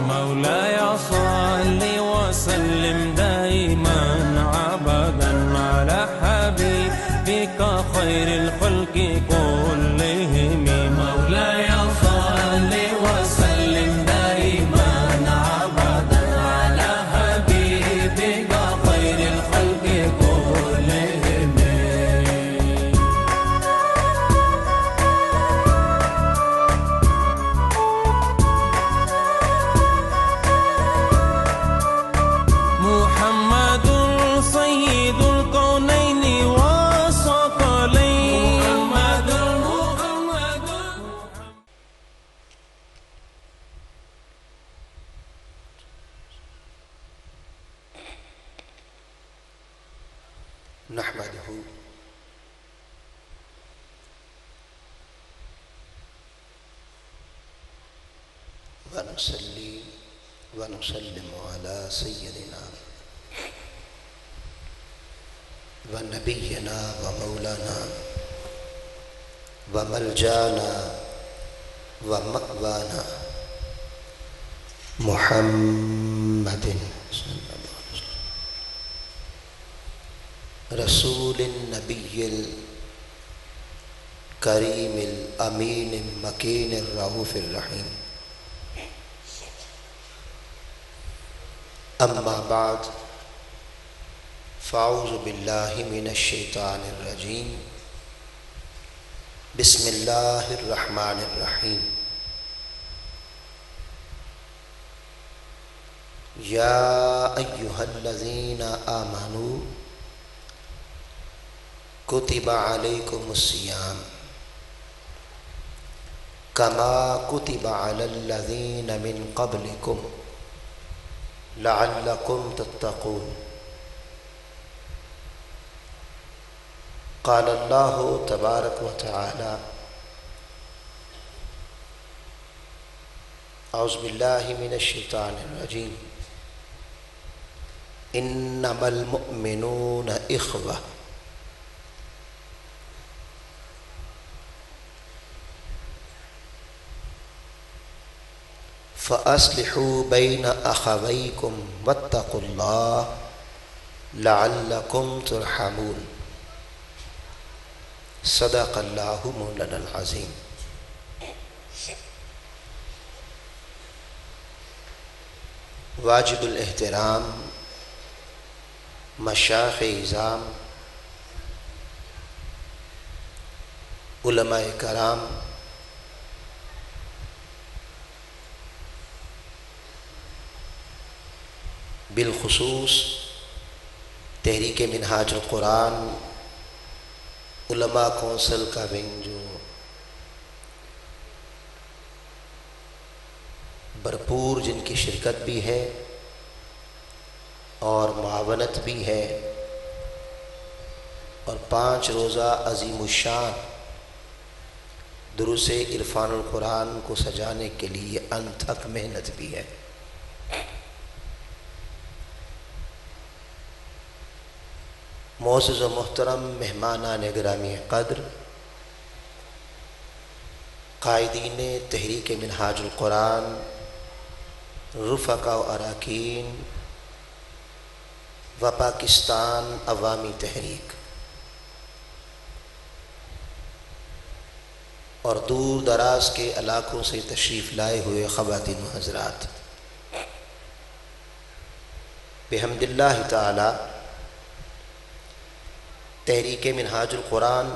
مولاي صل وسلم دائما أبدا على حبيبك خير الخلق كلهم. مولاي صل وسلم دائما أبدا على حبيبك خير الخلق كلهم. محمد سيد الكونين والثقلين. محمد نحمده ونصلي ونسلم على سيدنا ونبينا ومولانا وملجانا ومأوانا محمد صلى الله عليه وسلم رسول النبي الكريم الأمين المكين الرؤوف الرحيم. أما بعد فأعوذ بالله من الشيطان الرجيم. بسم الله الرحمن الرحيم. يا أيها الذين آمنوا كتب عليكم الصيام كما كتب على الذين من قبلكم لعلكم تتقون. قال الله تبارك وتعالى أعوذ بالله من الشيطان الرجيم. إنما المؤمنون إخوة فأصلحوا بين أخويكم واتقوا الله لعلكم ترحمون. صدق اللہ مولانا العظیم. واجب الاحترام مشائخ اعظام، علماء کرام، بالخصوص تحریک منہاج القرآن علماء کونسل کا ونگ جو بھرپور جن کی شرکت بھی ہے اور معاونت بھی ہے، اور 5 روزہ عظیم الشان دروس عرفان القرآن کو سجانے کے لیے انتھک محنت بھی ہے. معزز و محترم مہمانان گرامی قدر، قائدین تحریک منہاج القرآن، رفقاء و اراکین و پاکستان عوامی تحریک، اور دور دراز کے علاقوں سے تشریف لائے ہوئے خواتین و حضرات، بحمد اللہ تعالی تحریک منہاج القرآن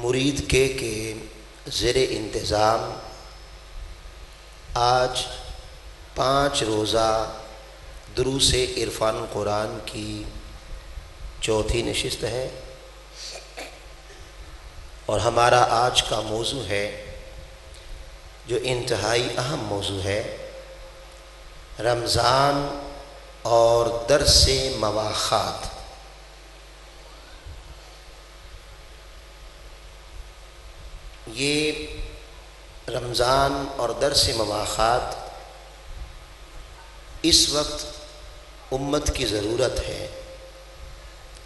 مرید کے زیر انتظام آج 5 روزہ دروس عرفان القرآن کی چوتھی نشست ہے، اور ہمارا آج کا موضوع ہے جو انتہائی اہم موضوع ہے، رمضان اور درس مواخات. یہ رمضان اور درس مواخات اس وقت امت کی ضرورت ہے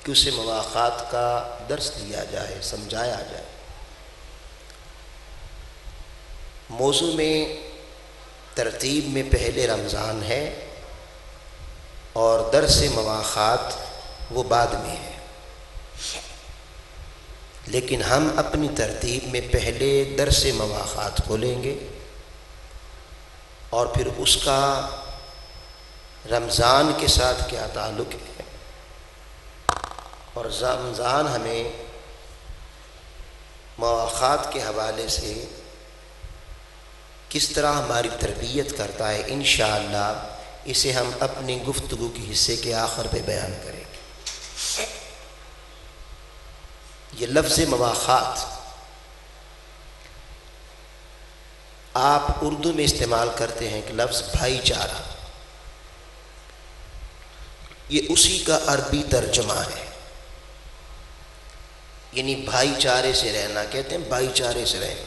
کہ اسے مواخات کا درس دیا جائے، سمجھایا جائے. موضوع میں ترتیب میں پہلے رمضان ہے اور درس مواخات وہ بعد میں ہے، لیکن ہم اپنی ترتیب میں پہلے درس مواخات کو لیں گے اور پھر اس کا رمضان کے ساتھ کیا تعلق ہے اور رمضان ہمیں مواخات کے حوالے سے کس طرح ہماری تربیت کرتا ہے، انشاءاللہ اسے ہم اپنی گفتگو کے حصے کے آخر پہ بیان کریں گے۔ یہ لفظ مواخات آپ اردو میں استعمال کرتے ہیں کہ لفظ بھائی چارہ، یہ اسی کا عربی ترجمہ ہے، یعنی بھائی چارے سے رہنا، کہتے ہیں بھائی چارے سے رہنا۔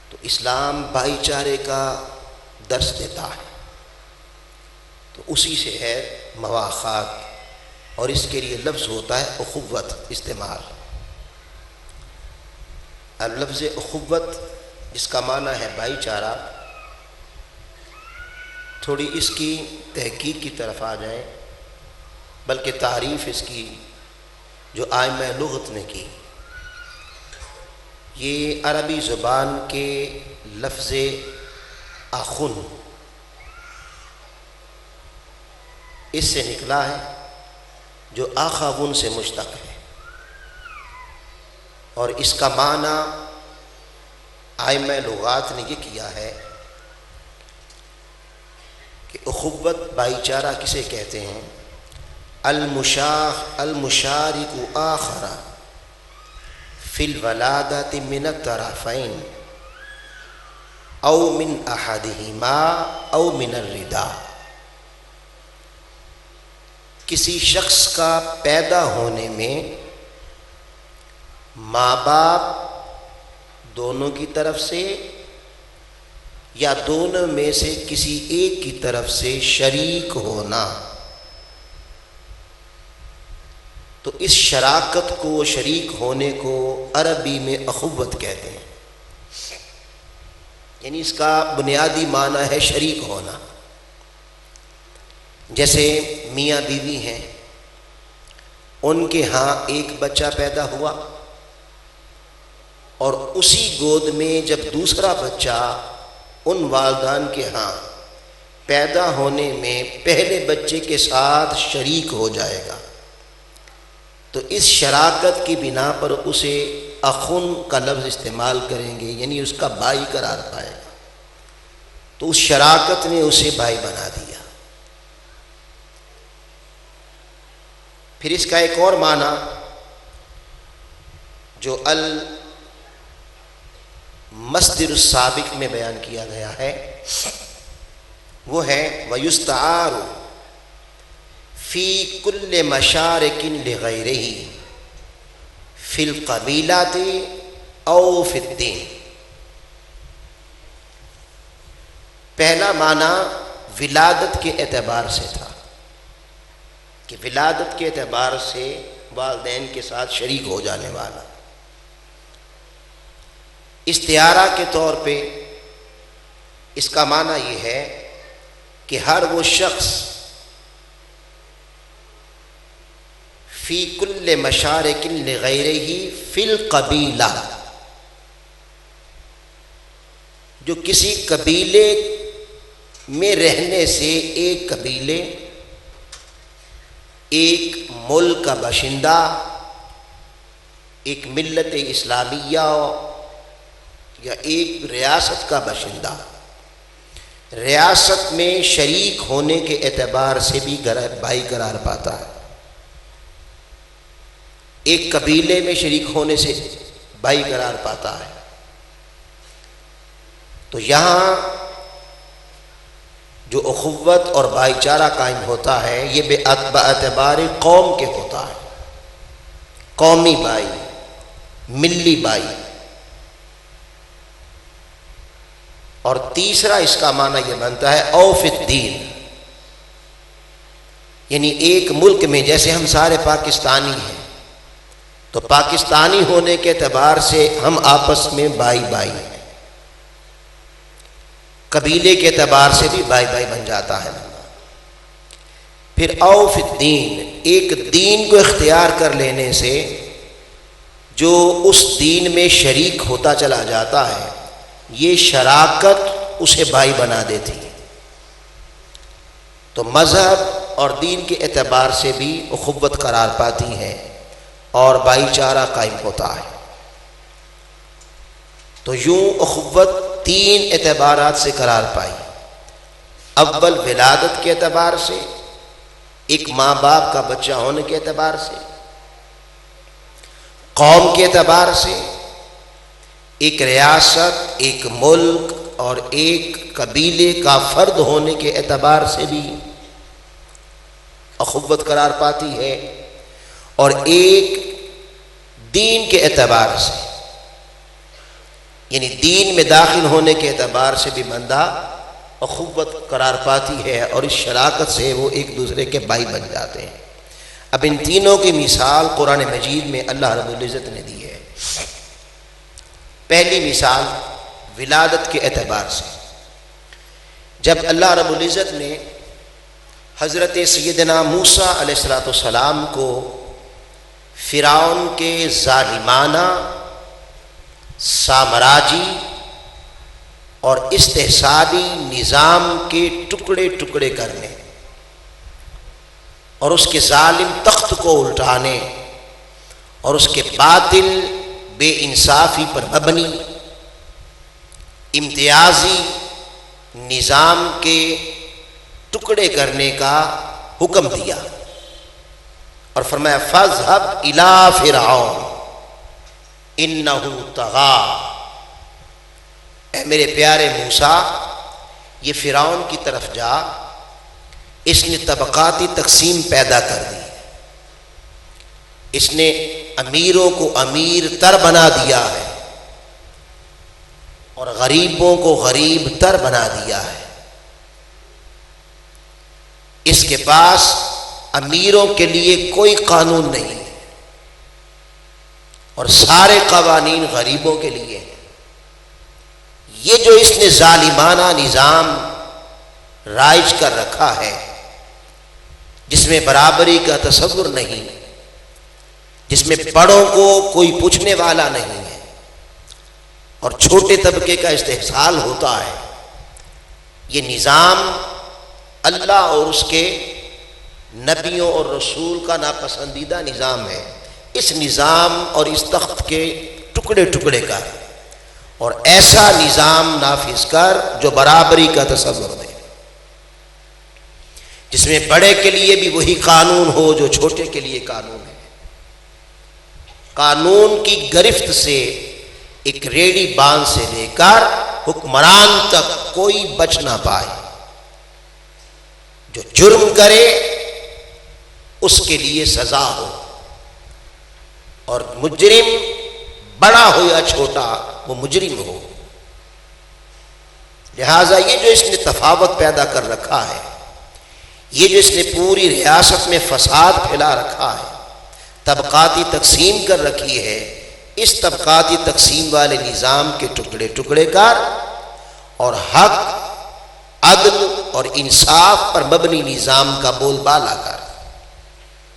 تو اسلام بھائی چارے کا درس دیتا ہے، تو اسی سے ہے مواخات، اور اس کے لیے لفظ ہوتا ہے اخوت استعمال۔ اب لفظ اخوت جس کا معنی ہے بھائی چارہ، تھوڑی اس کی تحقیق کی طرف آ جائیں، بلکہ تعریف اس کی جو ائمہ لغت نے کی، یہ عربی زبان کے لفظ اخن اس سے نکلا ہے، جو اخون سے مشتق ہے، اور اس کا معنی ائمہ لغات نے یہ کیا ہے کہ اخوت بھائی چارہ کسے کہتے ہیں؟ المشارک آخر فی الولادۃ من الطرفین او من احدہما او من الرداء، کسی شخص کا پیدا ہونے میں ماں باپ دونوں کی طرف سے یا دونوں میں سے کسی ایک کی طرف سے شریک ہونا، تو اس شراکت کو، شریک ہونے کو عربی میں اخوت کہتے ہیں، یعنی اس کا بنیادی معنی ہے شریک ہونا۔ جیسے میاں بیوی ہیں، ان کے ہاں ایک بچہ پیدا ہوا اور اسی گود میں جب دوسرا بچہ ان والدان کے ہاں پیدا ہونے میں پہلے بچے کے ساتھ شریک ہو جائے گا، تو اس شراکت کی بنا پر اسے اخن کا لفظ استعمال کریں گے، یعنی اس کا بھائی قرار پائے گا، تو اس شراکت نے اسے بھائی بنا دیا۔ پھر اس کا ایک اور معنی جو المصدر السابق میں بیان کیا گیا ہے وہ ہے وَيُسْتَعَارُ فی کل مشارک لغیرہ فی القبیلات او فی الدین۔ پہلا معنی ولادت کے اعتبار سے تھا کہ ولادت کے اعتبار سے والدین کے ساتھ شریک ہو جانے والا۔ استعارہ کے طور پہ اس کا معنی یہ ہے کہ ہر وہ شخص فی کل مشارک لغیرہ فی القبیلہ، جو کسی قبیلے میں رہنے سے ایک قبیلے، ایک ملک کا باشندہ، ایک ملت اسلامیہ یا ایک ریاست کا باشندہ، ریاست میں شریک ہونے کے اعتبار سے بھی بھائی قرار پاتا ہے، ایک قبیلے میں شریک ہونے سے بھائی قرار پاتا ہے۔ تو یہاں جو اخوت اور بھائی چارہ قائم ہوتا ہے یہ بے اعتبار قوم کے ہوتا ہے، قومی بھائی، ملی بھائی۔ اور تیسرا اس کا معنی یہ بنتا ہے او فی الدین، یعنی ایک ملک میں جیسے ہم سارے پاکستانی ہیں تو پاکستانی ہونے کے اعتبار سے ہم آپس میں بھائی بھائی ہیں، قبیلے کے اعتبار سے بھی بھائی بھائی بن جاتا ہے بندہ۔ پھر او فی الدین، ایک دین کو اختیار کر لینے سے جو اس دین میں شریک ہوتا چلا جاتا ہے، یہ شراکت اسے بھائی بنا دیتی ہے۔ تو مذہب اور دین کے اعتبار سے بھی اخوت قرار پاتی ہے اور بھائی چارہ قائم ہوتا ہے۔ تو یوں اخوت تین اعتبارات سے قرار پائی۔ اول ولادت کے اعتبار سے، ایک ماں باپ کا بچہ ہونے کے اعتبار سے، قوم کے اعتبار سے، ایک ریاست، ایک ملک اور ایک قبیلے کا فرد ہونے کے اعتبار سے بھی اخوت قرار پاتی ہے، اور ایک دین کے اعتبار سے، یعنی دین میں داخل ہونے کے اعتبار سے بھی بندہ اخوت قرار پاتی ہے، اور اس شراکت سے وہ ایک دوسرے کے بھائی بن جاتے ہیں۔ اب ان تینوں کی مثال قرآن مجید میں اللہ رب العزت نے دی ہے۔ پہلی مثال ولادت کے اعتبار سے، جب اللہ رب العزت نے حضرت سیدنا موسیٰ علیہ السلام کو فرعون کے ظالمانہ، سامراجی اور استحصالی نظام کے ٹکڑے ٹکڑے کرنے اور اس کے ظالم تخت کو الٹانے اور اس کے باطل بے انصافی پر مبنی امتیازی نظام کے ٹکڑے کرنے کا حکم دیا، اور فرمایا فَاذْهَبْ إِلَىٰ فِرْعَوْنَ إِنَّهُ طَغَىٰ۔ اے میرے پیارے موسیٰ، یہ فرعون کی طرف جا، اس نے طبقاتی تقسیم پیدا کر دی، اس نے امیروں کو امیر تر بنا دیا ہے اور غریبوں کو غریب تر بنا دیا ہے۔ اس کے پاس امیروں کے لیے کوئی قانون نہیں ہے اور سارے قوانین غریبوں کے لیے ہیں۔ یہ جو اس نے ظالمانہ نظام رائج کر رکھا ہے، جس میں برابری کا تصور نہیں، جس میں بڑوں کو کوئی پوچھنے والا نہیں ہے اور چھوٹے طبقے کا استحصال ہوتا ہے، یہ نظام اللہ اور اس کے نبیوں اور رسول کا ناپسندیدہ نظام ہے۔ اس نظام اور اس تخت کے ٹکڑے ٹکڑے کر اور ایسا نظام نافذ کر جو برابری کا تصور دے، جس میں بڑے کے لیے بھی وہی قانون ہو جو چھوٹے کے لیے قانون ہے۔ قانون کی گرفت سے ایک ریڑھی باندھ سے لے کر حکمران تک کوئی بچ نہ پائے۔ جو جرم کرے اس کے لیے سزا ہو، اور مجرم بڑا ہو یا چھوٹا وہ مجرم ہو۔ لہذا یہ جو اس نے تفاوت پیدا کر رکھا ہے، یہ جو اس نے پوری ریاست میں فساد پھیلا رکھا ہے، طبقاتی تقسیم کر رکھی ہے، اس طبقاتی تقسیم والے نظام کے ٹکڑے ٹکڑے کر اور حق، عدل اور انصاف پر مبنی نظام کا بول بالا کر۔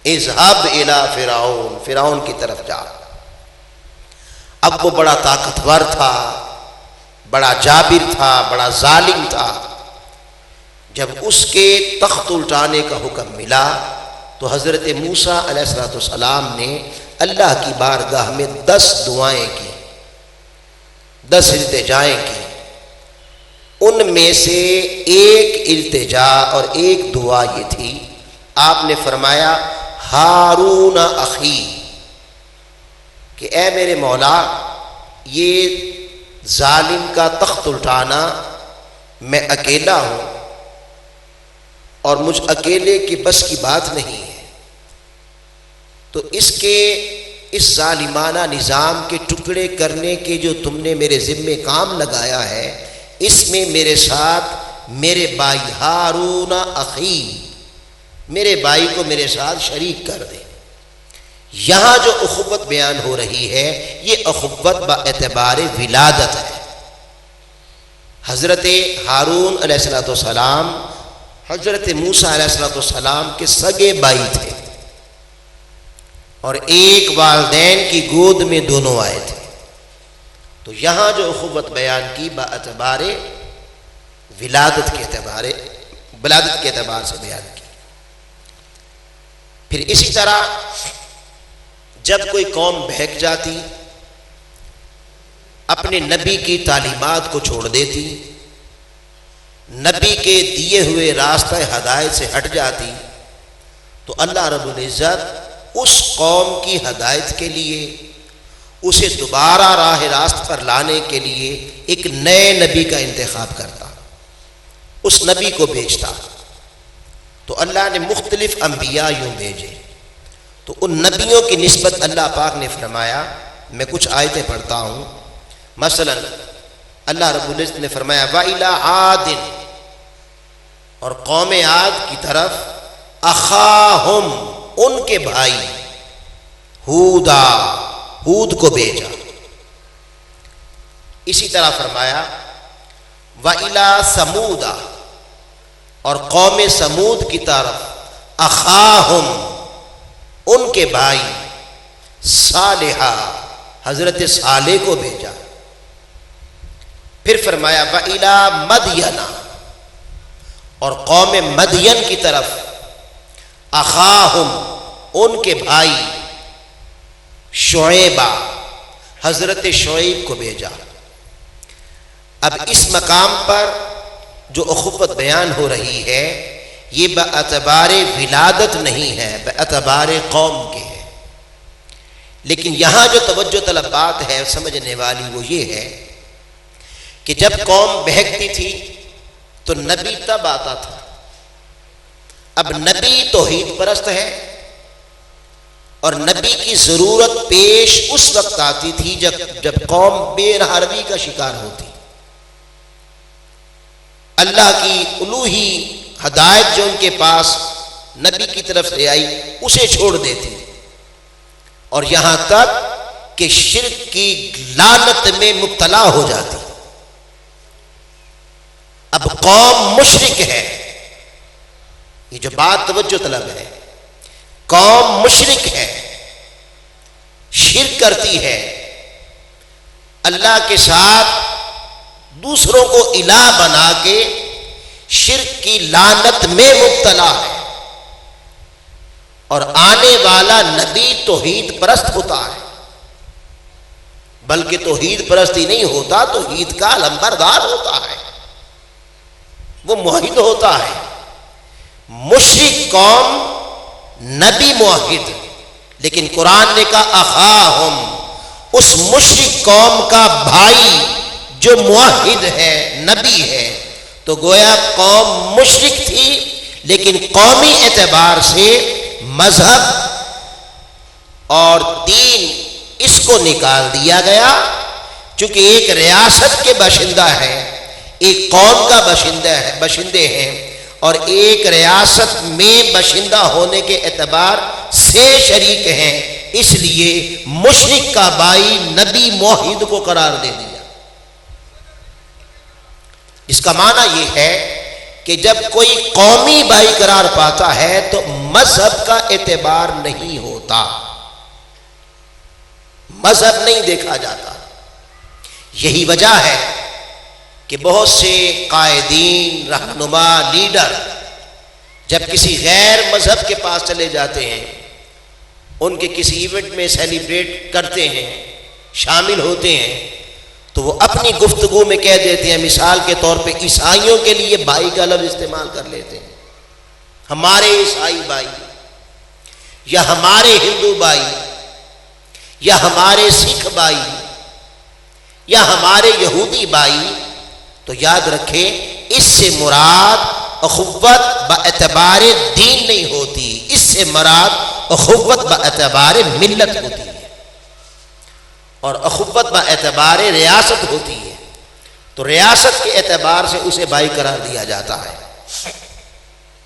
اذهب الى فرعون، فرعون کی طرف جا۔ اب وہ بڑا طاقتور تھا، بڑا جابر تھا، بڑا ظالم تھا۔ جب اس کے تخت الٹانے کا حکم ملا تو حضرت موسیٰ علیہ السلام نے اللہ کی بارگاہ میں 10 دعائیں کی، 10 التجائیں کی۔ ان میں سے ایک التجا اور ایک دعا یہ تھی، آپ نے فرمایا ہارون اخی، کہ اے میرے مولا، یہ ظالم کا تخت الٹانا میں اکیلا ہوں اور مجھ اکیلے کی بس کی بات نہیں ہے، تو اس ظالمانہ نظام کے ٹکڑے کرنے کے جو تم نے میرے ذمے کام لگایا ہے، اس میں میرے ساتھ میرے بھائی ہارون اخی، میرے بھائی کو میرے ساتھ شریک کر دے۔ یہاں جو اخوت بیان ہو رہی ہے، یہ اخوت با اعتبار ولادت ہے۔ حضرت ہارون علیہ السلام حضرت موسیٰ علیہ السلام کے سگے بھائی تھے اور ایک والدین کی گود میں دونوں آئے تھے. تو یہاں جو اخوت بیان کی باعتبار ولادت کے اعتبار سے بیان کی. پھر اسی طرح جب کوئی قوم بہک جاتی، اپنے نبی کی تعلیمات کو چھوڑ دیتی، نبی کے دیے ہوئے راستہ ہدایت سے ہٹ جاتی، تو اللہ رب العزت اس قوم کی ہدایت کے لیے، اسے دوبارہ راہ راست پر لانے کے لیے ایک نئے نبی کا انتخاب کرتا، اس نبی کو بھیجتا. تو اللہ نے مختلف انبیاء یوں بھیجے. تو ان نبیوں کی نسبت اللہ پاک نے فرمایا، میں کچھ آیتیں پڑھتا ہوں. مثلا اللہ رب العزت نے فرمایا وَإِلَىٰ عَادٍ، اور قوم عاد کی طرف اخاہم، ان کے بھائی ہودا، ہود کو بھیجا. اسی طرح فرمایا وَإِلَىٰ ثَمُودَ، اور قوم سمود کی طرف اخاہم، ان کے بھائی صالحہ، حضرت صالح کو بھیجا. پھر فرمایا وَإِلَىٰ مَدْيَنَ، اور قوم مدین کی طرف اخاہم، ان کے بھائی شعیبہ، حضرت شعیب کو بھیجا. اب اس مقام پر جو اخوت بیان ہو رہی ہے یہ باعتبار ولادت نہیں ہے، باعتبار قوم کے ہے. لیکن یہاں جو توجہ طلب بات ہے سمجھنے والی وہ یہ ہے کہ جب قوم بہکتی تھی تو نبی تب آتا تھا. اب نبی توحید پرست ہے اور نبی کی ضرورت پیش اس وقت آتی تھی جب قوم بے راہروی کا شکار ہوتی، اللہ کی الوہی ہدایت جو ان کے پاس نبی کی طرف سے آئی اسے چھوڑ دیتی، اور یہاں تک کہ شرک کی لعنت میں مبتلا ہو جاتی. اب قوم مشرک ہے، یہ جو بات توجہ طلب ہے، قوم مشرک ہے، شرک کرتی ہے، اللہ کے ساتھ دوسروں کو الہ بنا کے شرک کی لعنت میں مبتلا ہے. اور آنے والا نبی توحید پرست ہوتا ہے، بلکہ توحید پرست ہی نہیں ہوتا، توحید کا علمبردار ہوتا ہے، وہ موحد ہوتا ہے. مشرک قوم، نبی موحد. لیکن قرآن نے کہا اخاہم، اس مشرک قوم کا بھائی جو موحد ہے، نبی ہے. تو گویا قوم مشرک تھی لیکن قومی اعتبار سے مذہب اور دین اس کو نکال دیا گیا، چونکہ ایک ریاست کے باشندہ ہے، ایک قوم کا باشندے ہیں، اور ایک ریاست میں باشندہ ہونے کے اعتبار سے شریک ہیں. اس لیے مشرک کا بھائی نبی موحد کو قرار دے دیا. اس کا معنی یہ ہے کہ جب کوئی قومی بھائی قرار پاتا ہے تو مذہب کا اعتبار نہیں ہوتا، مذہب نہیں دیکھا جاتا. یہی وجہ ہے کہ بہت سے قائدین، رہنما، لیڈر جب کسی غیر مذہب کے پاس چلے جاتے ہیں، ان کے کسی ایونٹ میں سیلیبریٹ کرتے ہیں، شامل ہوتے ہیں، تو وہ اپنی گفتگو میں کہہ دیتے ہیں، مثال کے طور پہ عیسائیوں کے لیے بھائی کا لفظ استعمال کر لیتے ہیں، ہمارے عیسائی بھائی، یا ہمارے ہندو بھائی، یا ہمارے سکھ بھائی، یا ہمارے یہودی بھائی. تو یاد رکھیں اس سے مراد اخوت باعتبار دین نہیں ہوتی، اس سے مراد اخوت باعتبار ملت ہوتی ہے، اور اخوت باعتبار ریاست ہوتی ہے. تو ریاست کے اعتبار سے اسے بھائی قرار دیا جاتا ہے.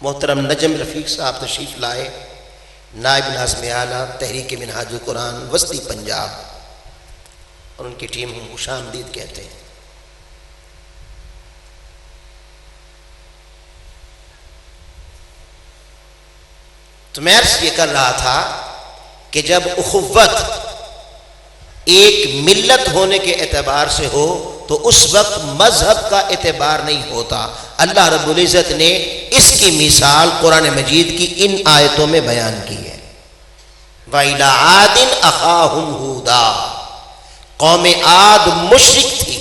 محترم نجم رفیق صاحب تشریف لائے، نائب ناظم اعلیٰ تحریک منہاج القرآن وسطی پنجاب، اور ان کی ٹیم ہم خوش آمدید کہتے ہیں. تو میں عرض یہ کر رہا تھا کہ جب اخوت ایک ملت ہونے کے اعتبار سے ہو تو اس وقت مذہب کا اعتبار نہیں ہوتا. اللہ رب العزت نے اس کی مثال قرآن مجید کی ان آیتوں میں بیان کی ہے. وَإِلَىٰ عَادٍ أَخَاهُمْ هُودًا، قوم عاد مشرک تھی.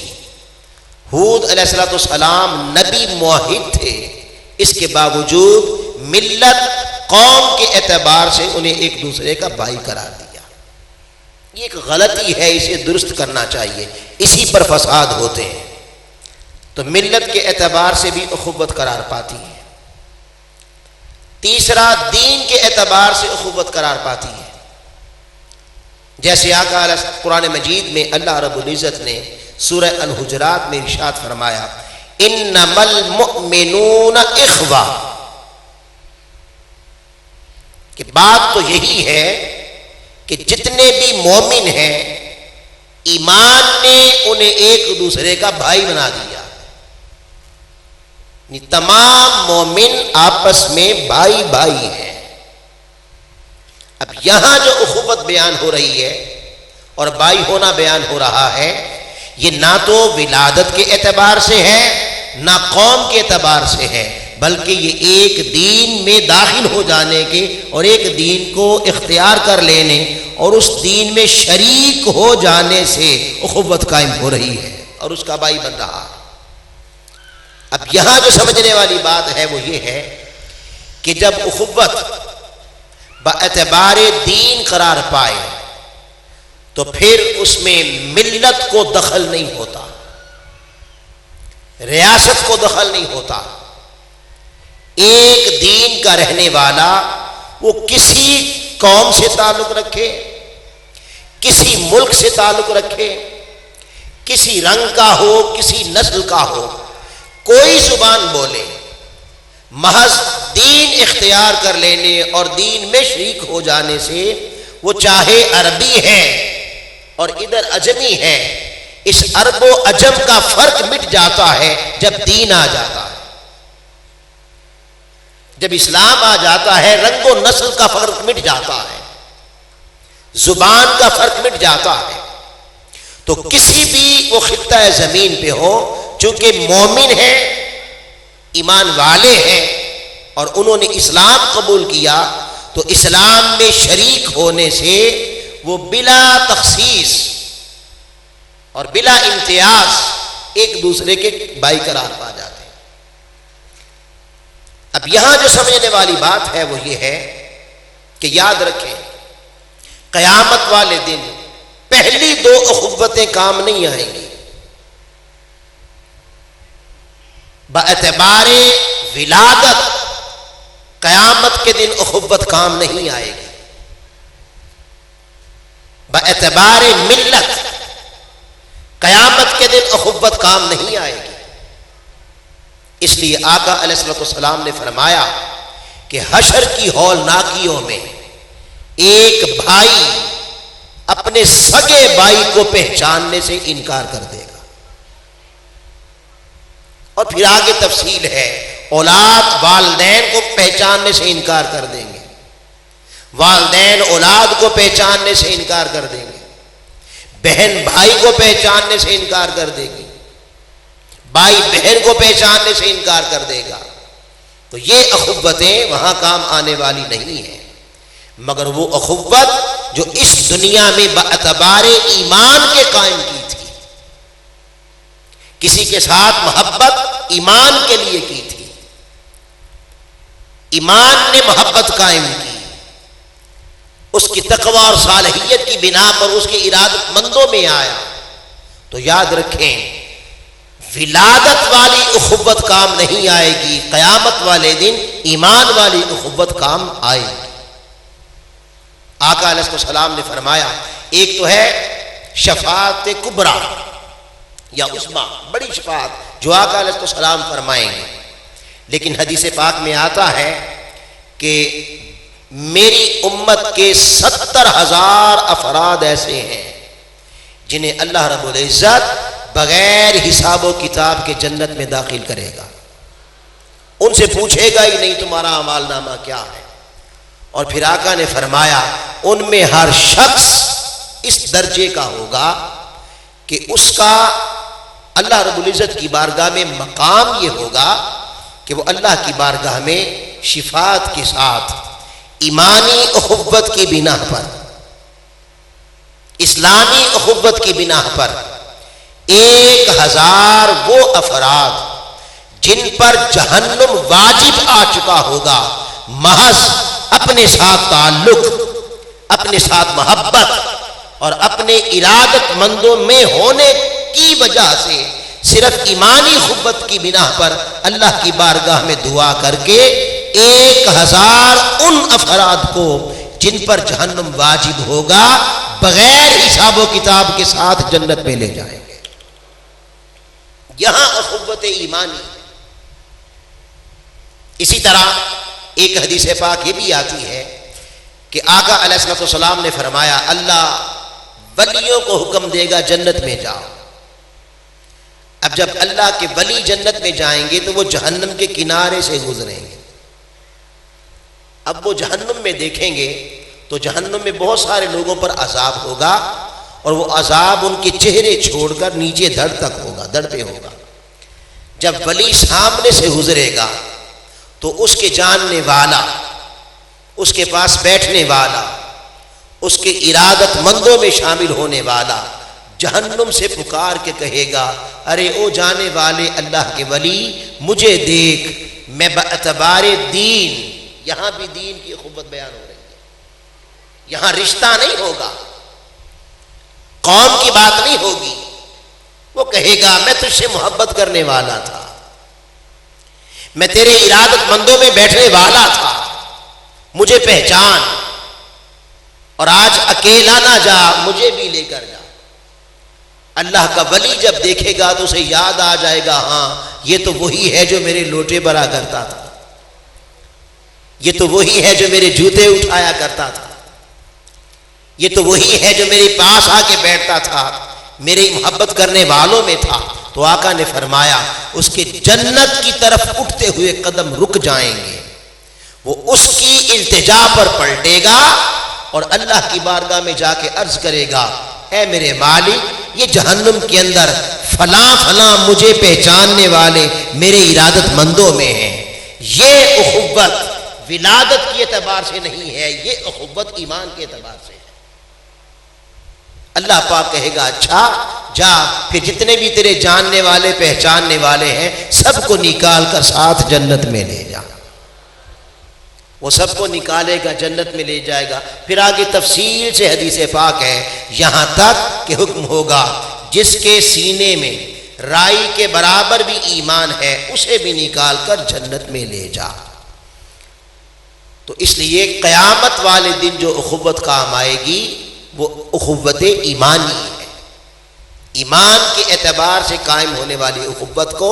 ہود علیہ السلام نبی موحد تھے، اس کے باوجود ملت قوم کے اعتبار سے انہیں ایک دوسرے کا بھائی قرار دیا. یہ ایک غلطی ہے، اسے درست کرنا چاہیے، اسی پر فساد ہوتے ہیں. تو ملت کے اعتبار سے بھی اخوت قرار پاتی ہے. تیسرا، دین کے اعتبار سے اخوت قرار پاتی ہے. جیسے آقا قرآن مجید میں اللہ رب العزت نے سورہ الحجرات میں ارشاد فرمایا انما المؤمنون اخوہ، کہ بات تو یہی ہے کہ جتنے بھی مومن ہیں ایمان نے انہیں ایک دوسرے کا بھائی بنا دیا. تمام مومن آپس میں بھائی بھائی ہیں. اب یہاں جو اخوت بیان ہو رہی ہے اور بھائی ہونا بیان ہو رہا ہے، یہ نہ تو ولادت کے اعتبار سے ہے نہ قوم کے اعتبار سے ہے، بلکہ یہ ایک دین میں داخل ہو جانے کے اور ایک دین کو اختیار کر لینے اور اس دین میں شریک ہو جانے سے اخوت قائم ہو رہی ہے اور اس کا بھائی بن رہا ہے. اب یہاں جو سمجھنے والی بات ہے وہ یہ ہے کہ جب اخوت باعتبار دین قرار پائے تو پھر اس میں ملت کو دخل نہیں ہوتا، ریاست کو دخل نہیں ہوتا. ایک دین کا رہنے والا وہ کسی قوم سے تعلق رکھے، کسی ملک سے تعلق رکھے، کسی رنگ کا ہو، کسی نسل کا ہو، کوئی زبان بولے، محض دین اختیار کر لینے اور دین میں شریک ہو جانے سے وہ چاہے عربی ہے اور ادھر عجمی ہے، اس عرب و عجم کا فرق مٹ جاتا ہے جب دین آ جاتا ہے. جب اسلام آ جاتا ہے رنگ و نسل کا فرق مٹ جاتا ہے، زبان کا فرق مٹ جاتا ہے. تو کسی بھی وہ خطہ زمین پہ ہو، چونکہ مومن ہیں، ایمان والے ہیں اور انہوں نے اسلام قبول کیا، تو اسلام میں شریک ہونے سے وہ بلا تخصیص اور بلا امتیاز ایک دوسرے کے بھائی قرار پا جاتے ہیں. اب یہاں جو سمجھنے والی بات ہے وہ یہ ہے کہ یاد رکھیں قیامت والے دن پہلی دو اخوتیں کام نہیں آئیں گی. باعتبار ولادت قیامت کے دن اخوت کام نہیں آئے گی. باعتبار ملت قیامت کے دن اخوت کام نہیں آئے گی. اس لیے آقا علیہ السلام نے فرمایا کہ حشر کی ہولناکیوں میں ایک بھائی اپنے سگے بھائی کو پہچاننے سے انکار کر دے گا. اور پھر آگے تفصیل ہے، اولاد والدین کو پہچاننے سے انکار کر دیں گے، والدین اولاد کو پہچاننے سے انکار کر دیں گے، بہن بھائی کو پہچاننے سے انکار کر دے گی، بھائی بہن کو پہچاننے سے انکار کر دے گا. تو یہ اخوتیں وہاں کام آنے والی نہیں ہیں، مگر وہ اخوت جو اس دنیا میں باعتبار ایمان کے قائم کی تھی، کسی کے ساتھ محبت ایمان کے لیے کی تھی، ایمان نے محبت قائم کی، اس کی تقوی اور صالحیت کی بنا پر اس کے ارادت مندوں میں آیا. تو یاد رکھیں ولادت والی اخوت کام نہیں آئے گی، قیامت والے دن ایمان والی اخوت کام آئے گی. آقا علیہ السلام نے فرمایا ایک تو ہے شفاعت کبریٰ یا عظمیٰ، بڑی شفاعت جو آقا علیہ السلام فرمائیں گے. لیکن حدیث پاک میں آتا ہے کہ میری امت کے 70,000 افراد ایسے ہیں جنہیں اللہ رب العزت بغیر حساب و کتاب کے جنت میں داخل کرے گا. ان سے پوچھے گا ہی نہیں تمہارا اعمال نامہ کیا ہے، اور پھر آقا نے فرمایا ان میں ہر شخص اس درجے کا ہوگا کہ اس کا اللہ رب العزت کی بارگاہ میں مقام یہ ہوگا کہ وہ اللہ کی بارگاہ میں شفاعت کے ساتھ ایمانی اخوت کی بنا پر، اسلامی اخوت کی بنا پر 1000 وہ افراد جن پر جہنم واجب آ چکا ہوگا، محض اپنے ساتھ تعلق، اپنے ساتھ محبت اور اپنے ارادت مندوں میں ہونے کی وجہ سے صرف ایمانی اخوت کی بنا پر اللہ کی بارگاہ میں دعا کر کے 1000 ان افراد کو جن پر جہنم واجب ہوگا بغیر حساب و کتاب کے ساتھ جنت میں لے جائیں گے۔ یہاں اخوت ایمانی۔ اسی طرح ایک حدیث پاک یہ بھی آتی ہے کہ آقا علیہ الصلوۃ والسلام نے فرمایا اللہ ولیوں کو حکم دے گا جنت میں جاؤ۔ اب جب اللہ کے ولی جنت میں جائیں گے تو وہ جہنم کے کنارے سے گزریں گے۔ اب وہ جہنم میں دیکھیں گے تو جہنم میں بہت سارے لوگوں پر عذاب ہوگا، اور وہ عذاب ان کے چہرے چھوڑ کر نیچے دھڑ تک ہوگا، دھڑ پہ ہوگا۔ جب ولی سامنے سے گزرے گا تو اس کے جاننے والا، اس کے پاس بیٹھنے والا، اس کے ارادت مندوں میں شامل ہونے والا جہنم سے پکار کے کہے گا ارے او جانے والے اللہ کے ولی، مجھے دیکھ، میں باعتبار دین، یہاں بھی دین کی اخوت بیان ہو رہی ہے، یہاں رشتہ نہیں ہوگا، قوم کی بات نہیں ہوگی۔ وہ کہے گا میں تجھ سے محبت کرنے والا تھا، میں تیرے ارادت مندوں میں بیٹھنے والا تھا، مجھے پہچان، اور آج اکیلا نہ جا، مجھے بھی لے کر جا۔ اللہ کا ولی جب دیکھے گا تو اسے یاد آ جائے گا ہاں یہ تو وہی ہے جو میرے لوٹے بھرا کرتا تھا، یہ تو وہی ہے جو میرے جوتے اٹھایا کرتا تھا، یہ تو وہی ہے جو میرے پاس آ کے بیٹھتا تھا، میری محبت کرنے والوں میں تھا۔ تو آقا نے فرمایا اس کے جنت کی طرف اٹھتے ہوئے قدم رک جائیں گے، وہ اس کی التجا پر پلٹے گا اور اللہ کی بارگاہ میں جا کے عرض کرے گا اے میرے مالک، یہ جہنم کے اندر فلاں فلاں مجھے پہچاننے والے میرے ارادت مندوں میں ہیں۔ یہ اخوت ولادت کے اعتبار سے نہیں ہے، یہ اخوت ایمان کے اعتبار سے ہے۔ اللہ پاک کہے گا اچھا جا، پھر جتنے بھی تیرے جاننے والے پہچاننے والے ہیں سب کو نکال کر ساتھ جنت میں لے جا۔ وہ سب کو نکالے گا، جنت میں لے جائے گا۔ پھر آگے تفصیل سے حدیث پاک ہے، یہاں تک کہ حکم ہوگا جس کے سینے میں رائی کے برابر بھی ایمان ہے اسے بھی نکال کر جنت میں لے جا۔ تو اس لیے قیامت والے دن جو اخوت کام آئے گی وہ اخوت ایمانی ہے، ایمان کے اعتبار سے قائم ہونے والی اخوت کو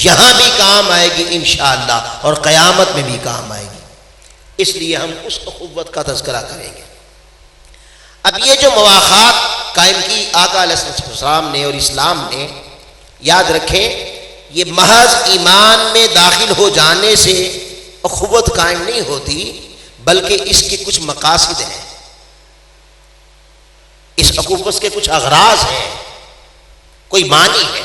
یہاں بھی کام آئے گی انشاءاللہ، اور قیامت میں بھی کام آئے گی۔ اس لیے ہم اس اخوت کا تذکرہ کریں گے۔ اب یہ جو مواخات قائم کی آقا علیہ السلام نے اور اسلام نے، یاد رکھیں یہ محض ایمان میں داخل ہو جانے سے اخوت قائم نہیں ہوتی، بلکہ اس کے کچھ مقاصد ہیں، اس اخوت کے کچھ اغراض ہیں، کوئی معنی ہے۔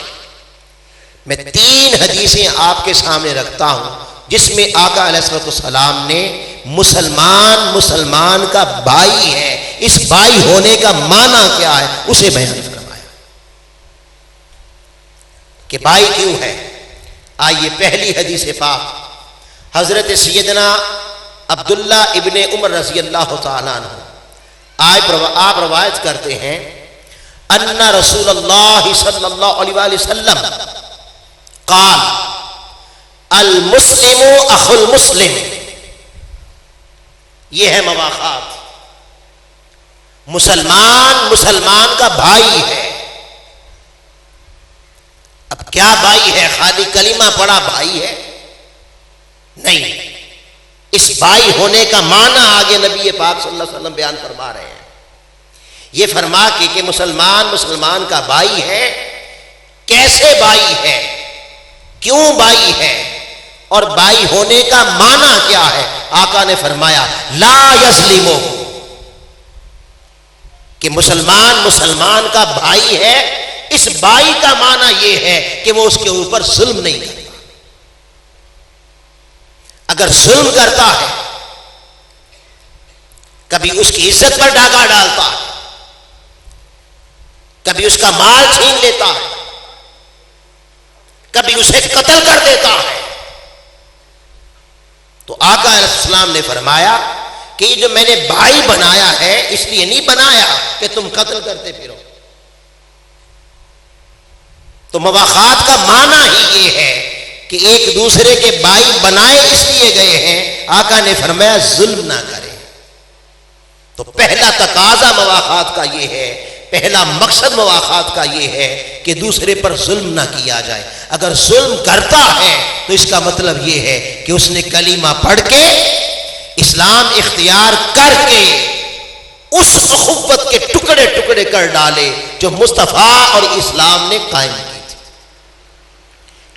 میں 3 حدیثیں آپ کے سامنے رکھتا ہوں جس میں آقا علیہ السلام نے مسلمان کا بھائی ہے، اس بھائی ہونے کا معنی کیا ہے اسے بیان فرمایا کہ بھائی کیوں ہے۔ آئیے پہلی حدیث پاک حضرت سیدنا عبداللہ ابن عمر رضی اللہ تعالیٰ عنہ آپ روایت کرتے ہیں ان رسول اللہ صلی اللہ علیہ وآلہ وسلم قال المسلم اخو المسلم۔ یہ ہے مواخات، مسلمان کا بھائی ہے۔ اب کیا بھائی ہے؟ خالی کلمہ پڑا بھائی ہے؟ نہیں، اس بھائی ہونے کا معنی آگے نبی پاک صلی اللہ علیہ وسلم بیان فرما رہے ہیں۔ یہ فرما کے کہ مسلمان کا بھائی ہے، کیسے بھائی ہے، کیوں بھائی ہے؟ اور بھائی ہونے کا معنی کیا ہے؟ آقا نے فرمایا لا یظلمو، کہ مسلمان کا بھائی ہے، اس بھائی کا معنی یہ ہے کہ وہ اس کے اوپر ظلم نہیں کرتا۔ اگر ظلم کرتا ہے، کبھی اس کی عزت پر ڈاکہ ڈالتا ہے، کبھی اس کا مال چھین لیتا ہے، کبھی اسے قتل کر دیتا ہے، تو آقا علیہ السلام نے فرمایا کہ یہ جو میں نے بھائی بنایا ہے اس لیے نہیں بنایا کہ تم قتل کرتے پھرو۔ تو مواخات کا معنی ہی یہ ہے کہ ایک دوسرے کے بھائی بنائے اس لیے گئے ہیں، آقا نے فرمایا ظلم نہ کریں۔ تو پہلا تقاضا مواخات کا یہ ہے، پہلا مقصد مواخات کا یہ ہے کہ دوسرے پر ظلم نہ کیا جائے۔ اگر ظلم کرتا ہے تو اس کا مطلب یہ ہے کہ اس نے کلمہ پڑھ کے اسلام اختیار کر کے اس اخوت کے ٹکڑے ٹکڑے کر ڈالے جو مصطفیٰ اور اسلام نے قائم کی تھی۔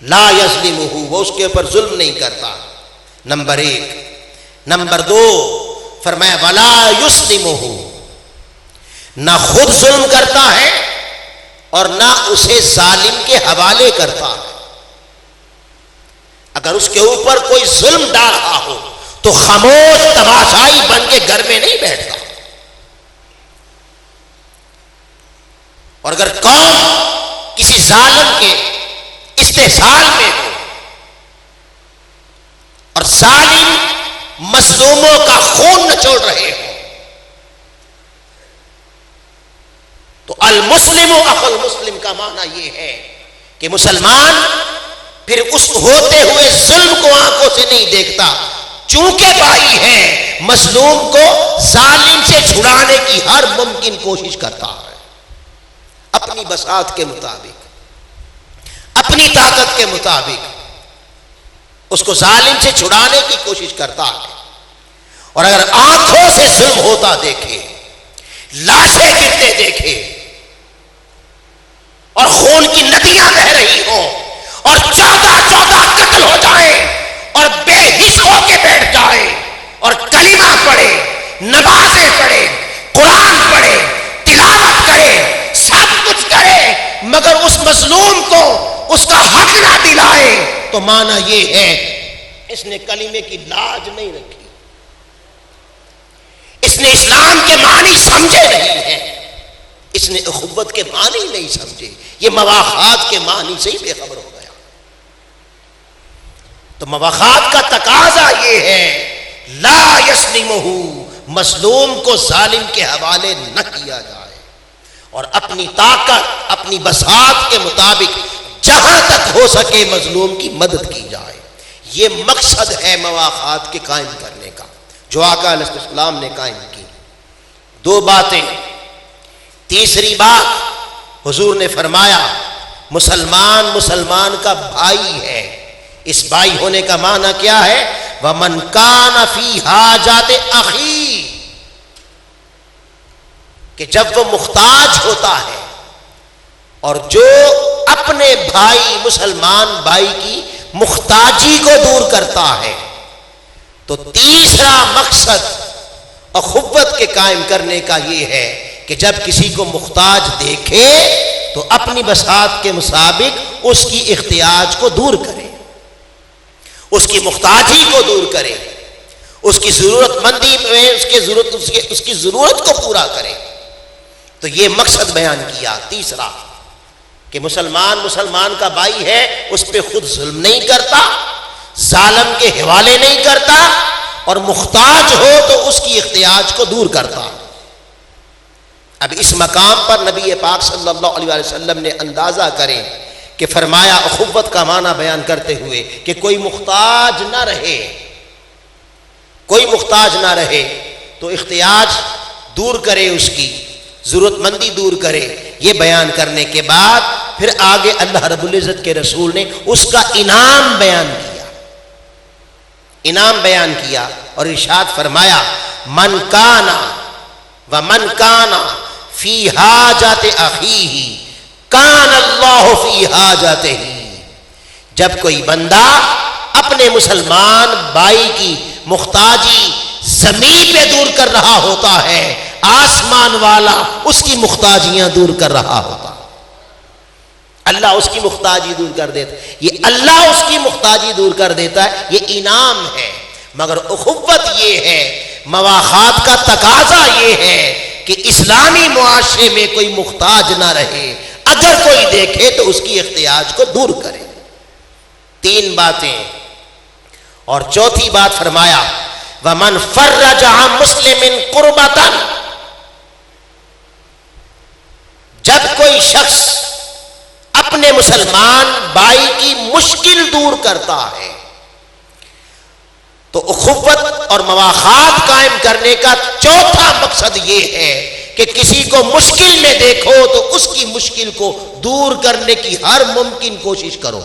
لا یظلمہ، وہ اس کے اوپر ظلم نہیں کرتا، نمبر ایک۔ نمبر دو فرمایا ولا یسلمہ، نہ خود ظلم کرتا ہے اور نہ اسے ظالم کے حوالے کرتا ہے۔ اگر اس کے اوپر کوئی ظلم ڈال رہا ہو تو خاموش تماشائی بن کے گھر میں نہیں بیٹھتا، اور اگر قوم کسی ظالم کے استحصال میں ہو اور ظالم مظلوموں کا خون نچوڑ رہے ہو تو المسلم اخو المسلم کا معنی یہ ہے کہ مسلمان پھر اس ہوتے ہوئے ظلم کو آنکھوں سے نہیں دیکھتا، چونکہ بھائی ہے مظلوم کو ظالم سے چھڑانے کی ہر ممکن کوشش کرتا ہے، اپنی بساط کے مطابق، اپنی طاقت کے مطابق اس کو ظالم سے چھڑانے کی کوشش کرتا ہے۔ اور اگر آنکھوں سے ظلم ہوتا دیکھے، لاشیں گرتے دیکھے اور خون کی ندیاں بہ رہی ہوں اور 14 قتل ہو جائیں اور بے حس ہو کے بیٹھ جائے اور کلمہ پڑھے، نمازیں پڑھے، قرآن پڑھے، تلاوت کرے، سب کچھ کرے، مگر اس مظلوم کو اس کا حق نہ دلائے، تو معنی یہ ہے اس نے کلمے کی لاج نہیں رکھی، اس نے اسلام کے معنی سمجھے نہیں ہیں، اس نے اخوت کے معنی نہیں سمجھے، یہ مواخات کے معنی سے ہی بے خبر ہو گیا۔ تو مواخات کا تقاضا یہ ہے لا یسلمہ، مظلوم کو ظالم کے حوالے نہ کیا جائے، اور اپنی طاقت اپنی بساط کے مطابق جہاں تک ہو سکے مظلوم کی مدد کی جائے۔ یہ مقصد ہے مواخات کے قائم کرنے کا جو آقا علیہ السلام نے قائم کی۔ دو باتیں۔ تیسری بات حضور نے فرمایا مسلمان کا بھائی ہے، اس بھائی ہونے کا معنی کیا ہے؟ وَمَنْ كَانَ فِي حَاجَاتِ أَخِيهِ، کہ جب وہ محتاج ہوتا ہے اور جو اپنے بھائی مسلمان بھائی کی محتاجی کو دور کرتا ہے، تو تیسرا مقصد اخوت کے قائم کرنے کا یہ ہے کہ جب کسی کو محتاج دیکھے تو اپنی بساط کے مطابق اس کی احتیاج کو دور کرے، اس کی محتاجی کو دور کرے، اس کی ضرورت مندی میں اس کی ضرورت کو پورا کرے۔ تو یہ مقصد بیان کیا۔ تیسرا کہ مسلمان کا بھائی ہے، اس پہ خود ظلم نہیں کرتا، ظالم کے حوالے نہیں کرتا، اور محتاج ہو تو اس کی احتیاج کو دور کرتا۔ اب اس مقام پر نبی پاک صلی اللہ علیہ وسلم نے اندازہ کریں کہ فرمایا اخوت کا معنی بیان کرتے ہوئے کہ کوئی محتاج نہ رہے، کوئی محتاج نہ رہے تو احتیاج دور کرے، اس کی ضرورت مندی دور کرے۔ یہ بیان کرنے کے بعد پھر آگے اللہ رب العزت کے رسول نے اس کا انعام بیان کیا اور ارشاد فرمایا من کانا فی حاجت اخیہ کان اللہ فی حاجتہ، جب کوئی بندہ اپنے مسلمان بھائی کی محتاجی زمین پہ دور کر رہا ہوتا ہے، آسمان والا اس کی محتاجیاں دور کر رہا ہوتا، اللہ اس کی محتاجی دور کر دیتا، یہ اللہ اس کی محتاجی دور کر دیتا ہے، یہ انعام ہے۔ مگر اخوت یہ ہے، مواخات کا تقاضا یہ ہے کہ اسلامی معاشرے میں کوئی محتاج نہ رہے، اگر کوئی دیکھے تو اس کی احتیاج کو دور کرے۔ تین باتیں، اور چوتھی بات فرمایا وَمَنْ فَرَّجَ عَنْ مُسْلِمٍ قُرْبَةً، جب کوئی شخص اپنے مسلمان بھائی کی مشکل دور کرتا ہے تو اخوت اور مواخات قائم کرنے کا چوتھا مقصد یہ ہے کہ کسی کو مشکل میں دیکھو تو اس کی مشکل کو دور کرنے کی ہر ممکن کوشش کرو۔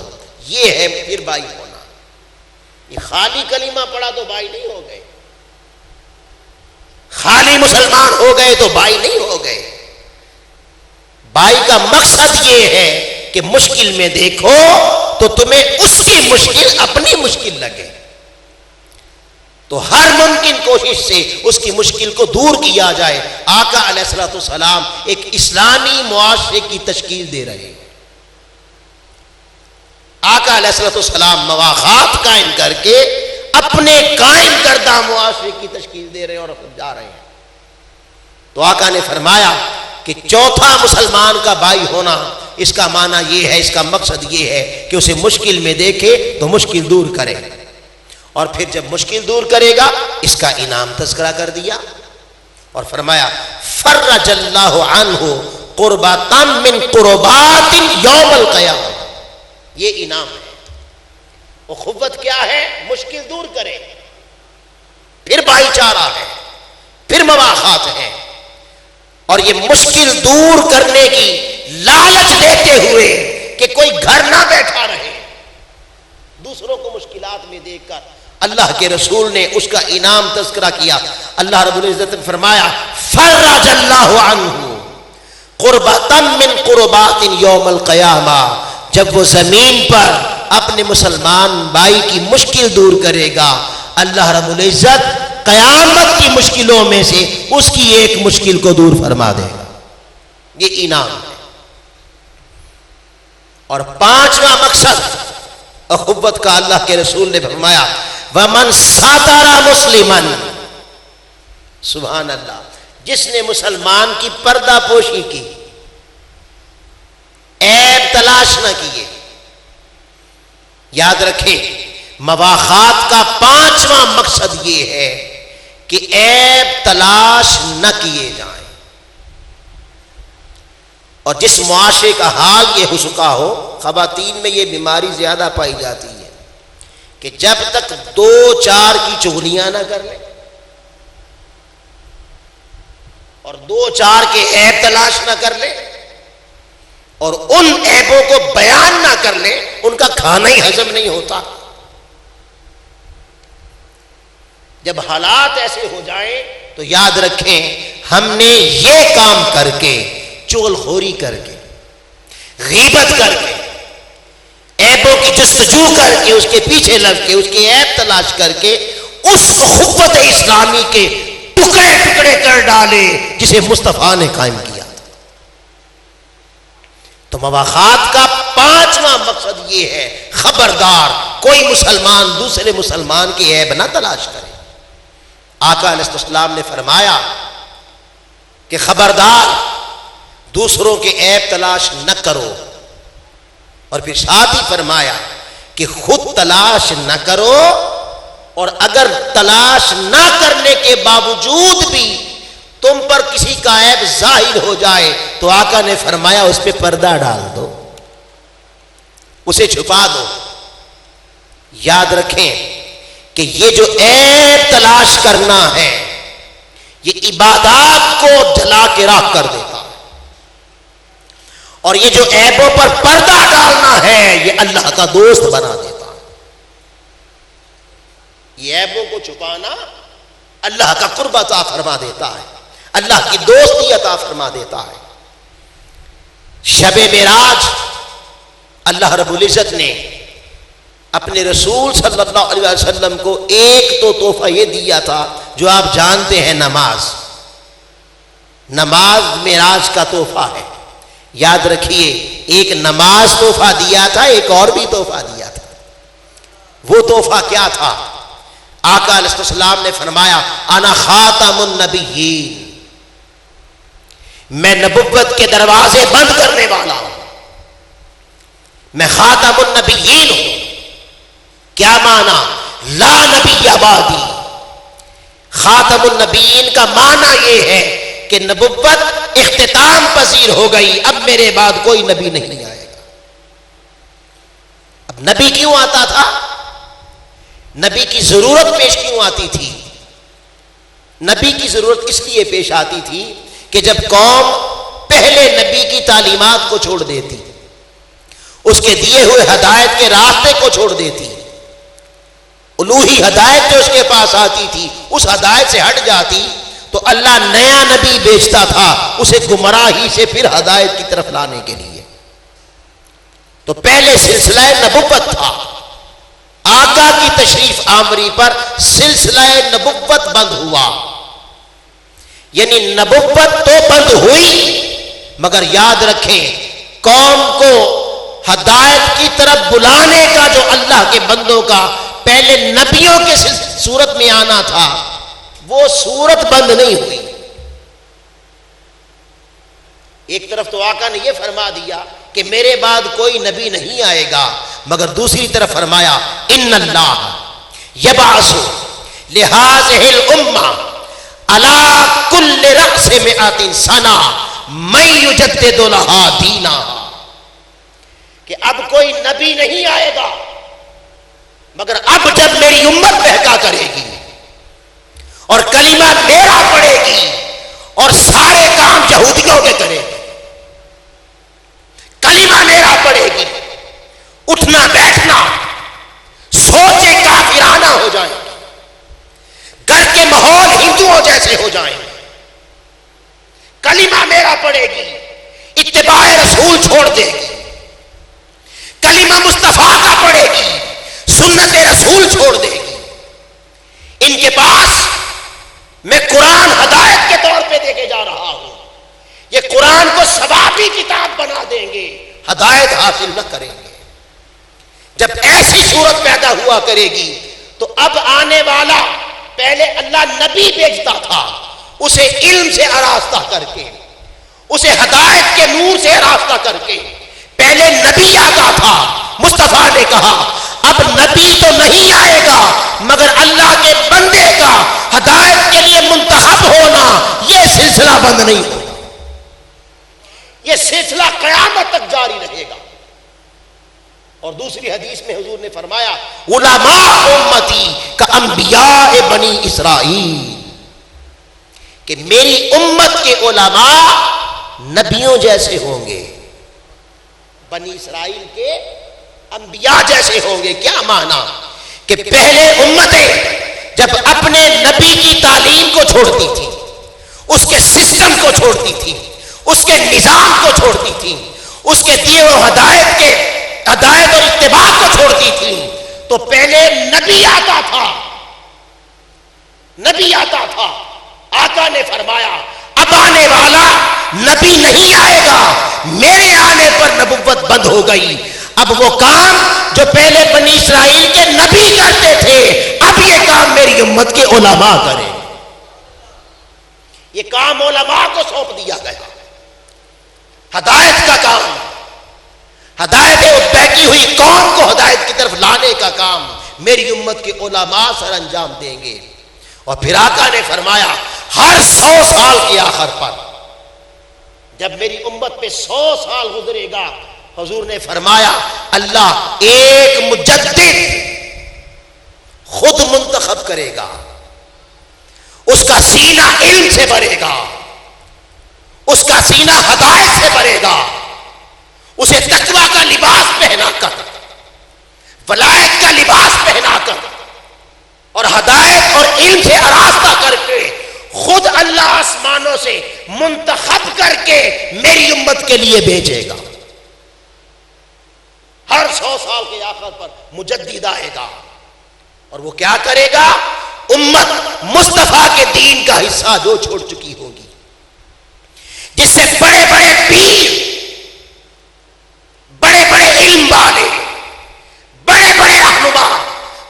یہ ہے پھر بھائی ہونا۔ یہ خالی کلمہ پڑھا تو بھائی نہیں ہو گئے، خالی مسلمان ہو گئے تو بھائی نہیں ہو گئے۔ بھائی کا مقصد یہ ہے کہ مشکل میں دیکھو تو تمہیں اس کی مشکل اپنی مشکل لگے، تو ہر ممکن کوشش سے اس کی مشکل کو دور کیا جائے۔ آقا علیہ الصلوۃ والسلام ایک اسلامی معاشرے کی تشکیل دے رہے ہیں۔ آقا علیہ الصلوۃ والسلام مواخات قائم کر کے اپنے قائم کردہ معاشرے کی تشکیل دے رہے ہیں اور جا رہے ہیں۔ تو آقا نے فرمایا کہ چوتھا مسلمان کا بھائی ہونا، اس کا معنی یہ ہے، اس کا مقصد یہ ہے کہ اسے مشکل میں دیکھے تو مشکل دور کرے، اور پھر جب مشکل دور کرے گا اس کا انعام تذکرہ کر دیا، اور فرمایا فرج اللہ عنہ قربۃ من قربات یوم القیامہ، یہ انعام ہے۔ اخوت کیا ہے؟ مشکل دور کرے، پھر بھائی چارہ ہے، پھر مواخات ہے، اور یہ مشکل دور کرنے کی لالچ دیتے ہوئے کہ کوئی گھر نہ بیٹھا رہے، دوسروں کو مشکلات میں دیکھ کر اللہ کے رسول نے اس کا انعام تذکرہ کیا۔ اللہ رب العزت نے فرمایا فرج اللہ عنہ قربۃ من قربات یوم القیامہ، جب وہ زمین پر اپنے مسلمان بھائی کی مشکل دور کرے گا، اللہ رب العزت قیامت کی مشکلوں میں سے اس کی ایک مشکل کو دور فرما دے گا۔ یہ انعام ہے۔ اور پانچواں مقصد اخوت کا اللہ کے رسول نے فرمایا وَمَنْ سَتَرَ مُسْلِمًا، سبحان اللہ، جس نے مسلمان کی پردہ پوشی کی، عیب تلاش نہ کیے۔ یاد رکھیں مواخات کا پانچواں مقصد یہ ہے کہ عیب تلاش نہ کیے جائیں، اور جس معاشرے کا حال یہ ہو چکا ہو، خواتین میں یہ بیماری زیادہ پائی جاتی ہے کہ جب تک دو چار کی چغلیاں نہ کر لیں اور دو چار کے عیب تلاش نہ کر لیں اور ان عیبوں کو بیان نہ کر لیں، ان کا کھانا ہی ہضم نہیں ہوتا۔ جب حالات ایسے ہو جائیں تو یاد رکھیں ہم نے یہ کام کر کے، چغل خوری کر کے، غیبت کر کے، عیبوں کی جستجو کر کے، اس کے پیچھے لگ کے، اس کے عیب تلاش کر کے اس اخوت اسلامی کے ٹکڑے ٹکڑے کر ڈالے جسے مصطفیٰ نے قائم کیا تھا۔ تو مواخات کا پانچواں مقصد یہ ہے، خبردار کوئی مسلمان دوسرے مسلمان کی عیب نہ تلاش کرے۔ آقا علیہ السلام نے فرمایا کہ خبردار دوسروں کے عیب تلاش نہ کرو، اور پھر ساتھ ہی فرمایا کہ خود تلاش نہ کرو، اور اگر تلاش نہ کرنے کے باوجود بھی تم پر کسی کا عیب ظاہر ہو جائے تو آقا نے فرمایا اس پہ پردہ ڈال دو، اسے چھپا دو۔ یاد رکھیں کہ یہ جو عیب تلاش کرنا ہے یہ عبادات کو جلا کے راکھ کر دیتا ہے، اور یہ جو عیبوں پر پردہ ڈالنا ہے یہ اللہ کا دوست بنا دیتا ہے۔ یہ عیبوں کو چھپانا اللہ کا قرب عطا فرما دیتا ہے، اللہ کی دوستی عطا فرما دیتا ہے۔ شب معراج اللہ رب العزت نے اپنے رسول صلی اللہ علیہ وسلم کو ایک تو تحفہ یہ دیا تھا جو آپ جانتے ہیں، نماز۔ نماز معراج کا تحفہ ہے، یاد رکھیے، ایک نماز تحفہ دیا تھا، ایک اور بھی تحفہ دیا تھا۔ وہ تحفہ کیا تھا؟ آقا علیہ السلام نے فرمایا انا خاتم النبیین، میں نبوت کے دروازے بند کرنے والا ہوں، میں خاتم النبیین ہوں۔ کیا معنی؟ لا نبی بعدی۔ خاتم النبیین کا معنی یہ ہے کہ نبوت اختتام پذیر ہو گئی، اب میرے بعد کوئی نبی نہیں آئے گا۔ اب نبی کیوں آتا تھا؟ نبی کی ضرورت پیش کیوں آتی تھی؟ نبی کی ضرورت اس لیے پیش آتی تھی کہ جب قوم پہلے نبی کی تعلیمات کو چھوڑ دیتی، اس کے دیے ہوئے ہدایت کے راستے کو چھوڑ دیتی، الوہی ہدایت جو اس کے پاس آتی تھی اس ہدایت سے ہٹ جاتی، تو اللہ نیا نبی بھیجتا تھا اسے گمراہی سے پھر ہدایت کی طرف لانے کے لیے۔ تو پہلے سلسلہ نبوت تھا، آقا کی تشریف آوری پر سلسلہ نبوت بند ہوا، یعنی نبوت تو بند ہوئی، مگر یاد رکھیں قوم کو ہدایت کی طرف بلانے کا جو اللہ کے بندوں کا پہلے نبیوں کے صورت میں آنا تھا، وہ صورت بند نہیں ہوئی۔ ایک طرف تو آقا نے یہ فرما دیا کہ میرے بعد کوئی نبی نہیں آئے گا، مگر دوسری طرف فرمایا ان اللہ یبعث لہذہ الامہ علی کل رأس مئۃ سنہ من یجدد لہا دینا، کہ اب کوئی نبی نہیں آئے گا، مگر اب جب میری امت بہکا کرے گی اور کلمہ میرا پڑھے گی اور سارے کام یہودیوں کے کرے گی، کلمہ میرا پڑھے گی، اٹھنا بیٹھنا سوچیں کافرانہ ہو جائیں گے، گھر کے ماحول ہندوؤں جیسے ہو جائیں گے، کلمہ میرا پڑھے گی، اتباع رسول چھوڑ دے گی، کلمہ مصطفیٰ کا پڑھے گی، سنت رسول چھوڑ دے گی۔ ان کے پاس میں قرآن ہدایت کے طور پہ دے کے جا رہا ہوں، یہ قرآن کو ثوابی کتاب بنا دیں گے، ہدایت حاصل نہ کریں گے۔ جب ایسی صورت پیدا ہوا کرے گی تو اب آنے والا، پہلے اللہ نبی بھیجتا تھا، اسے علم سے آراستہ کر کے، اسے ہدایت کے نور سے آراستہ کر کے، پہلے نبی آتا تھا، مصطفیٰ نے کہا اب نبی تو نہیں آئے گا، مگر اللہ کے بندے کا ہدایت کے لیے منتخب ہونا، یہ سلسلہ بند نہیں ہوگا، یہ سلسلہ قیامت تک جاری رہے گا۔ اور دوسری حدیث میں حضور نے فرمایا علماء امتی کا انبیاء بنی اسرائیل، کہ میری امت کے علماء نبیوں جیسے ہوں گے، بنی اسرائیل کے انبیاء جیسے ہوں گے۔ کیا معنی؟ کہ پہلے امتیں جب اپنے نبی کی تعلیم کو چھوڑتی تھی، اس کے سسٹم کو چھوڑتی تھی، اس کے نظام کو چھوڑتی تھی، اس کے دیے ہوئے ہدایت اور اتباع کو چھوڑتی تھی، تو پہلے نبی آتا تھا، نبی آتا تھا۔ آقا نے فرمایا اب آنے والا نبی نہیں آئے گا، میرے آنے پر نبوت بند ہو گئی، اب وہ کام جو پہلے بنی اسرائیل کے نبی کرتے تھے، اب یہ کام میری امت کے علماء کریں۔ یہ کام علماء کو سونپ دیا گیا، ہدایت کا کام، ہدایت بہکی ہوئی قوم کو ہدایت کی طرف لانے کا کام میری امت کے علماء سر انجام دیں گے۔ اور پھر آقا نے فرمایا ہر 100 سال کے آخر پر، جب میری امت پہ 100 سال گزرے گا، حضور نے فرمایا اللہ ایک مجدد خود منتخب کرے گا، اس کا سینہ علم سے بھرے گا، اس کا سینہ ہدایت سے بھرے گا، اسے تقویٰ کا لباس پہنا کر، ولایت کا لباس پہنا کر، اور ہدایت اور علم سے آراستہ کر کے خود اللہ آسمانوں سے منتخب کر کے میری امت کے لیے بھیجے گا۔ ہر 100 سال کے آخر پر مجدد آئے گا، اور وہ کیا کرے گا؟ امت مصطفیٰ کے دین کا حصہ جو چھوڑ چکی ہوگی، جس سے بڑے بڑے پیر، بڑے بڑے علم والے، بڑے بڑے رہنما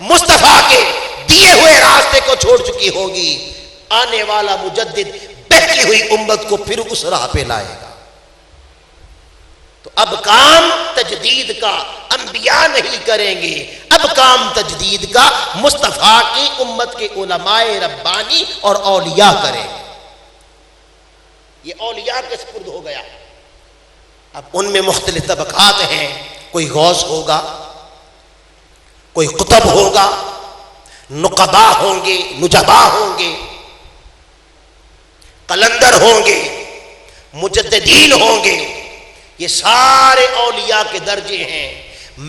مصطفیٰ کے دیے ہوئے راستے کو چھوڑ چکی ہوگی، آنے والا مجدد بہتی ہوئی امت کو پھر اس راہ پہ لائے گا۔ تو اب کام تجدید کا انبیاء نہیں کریں گے، اب کام تجدید کا مصطفیٰ کی امت کے علماء ربانی اور اولیاء کریں گے۔ یہ اولیاء کے سپرد ہو گیا۔ اب ان میں مختلف طبقات ہیں، کوئی غوث ہوگا، کوئی قطب ہوگا، نقبا ہوں گے، نجبا ہوں گے، قلندر ہوں گے، مجددین ہوں گے، یہ سارے اولیاء کے درجے ہیں،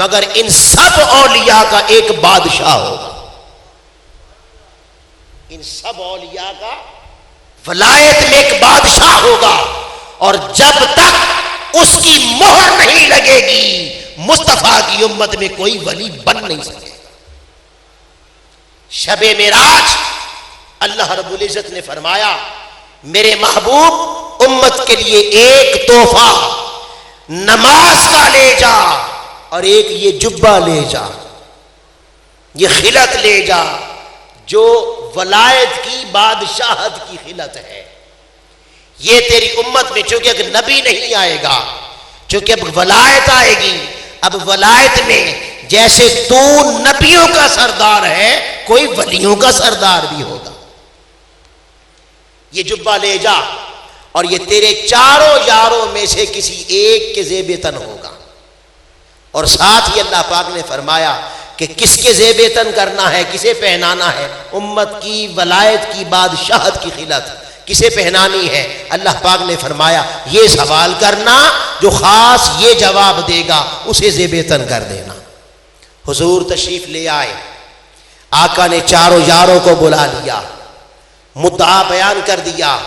مگر ان سب اولیاء کا ایک بادشاہ ہوگا۔ ان سب اولیاء کا ولایت میں ایک بادشاہ ہوگا، اور جب تک اس کی مہر نہیں لگے گی مصطفیٰ کی امت میں کوئی ولی بن نہیں سکے۔ شب معراج اللہ رب العزت نے فرمایا میرے محبوب امت کے لیے ایک تحفہ نماز کا لے جا، اور ایک یہ جبہ لے جا، یہ خلعت لے جا جو ولایت کی بادشاہت کی خلعت ہے۔ یہ تیری امت میں چونکہ اگر نبی نہیں آئے گا، چونکہ اب ولایت آئے گی، اب ولایت میں جیسے تو نبیوں کا سردار ہے کوئی ولیوں کا سردار بھی ہوگا۔ یہ جبہ لے جا، اور یہ تیرے چاروں یاروں میں سے کسی ایک کے زیب تن ہوگا۔ اور ساتھ ہی اللہ پاک نے فرمایا کہ کس کے زیب تن کرنا ہے، کسے پہنانا ہے؟ امت کی ولایت کی بادشاہت کی خلعت کسے پہنانی ہے؟ اللہ پاک نے فرمایا یہ سوال کرنا، جو خاص یہ جواب دے گا اسے زیب تن کر دینا۔ حضور تشریف لے آئے، آقا نے چاروں یاروں کو بلا لیا، مدعا بیان کر دیا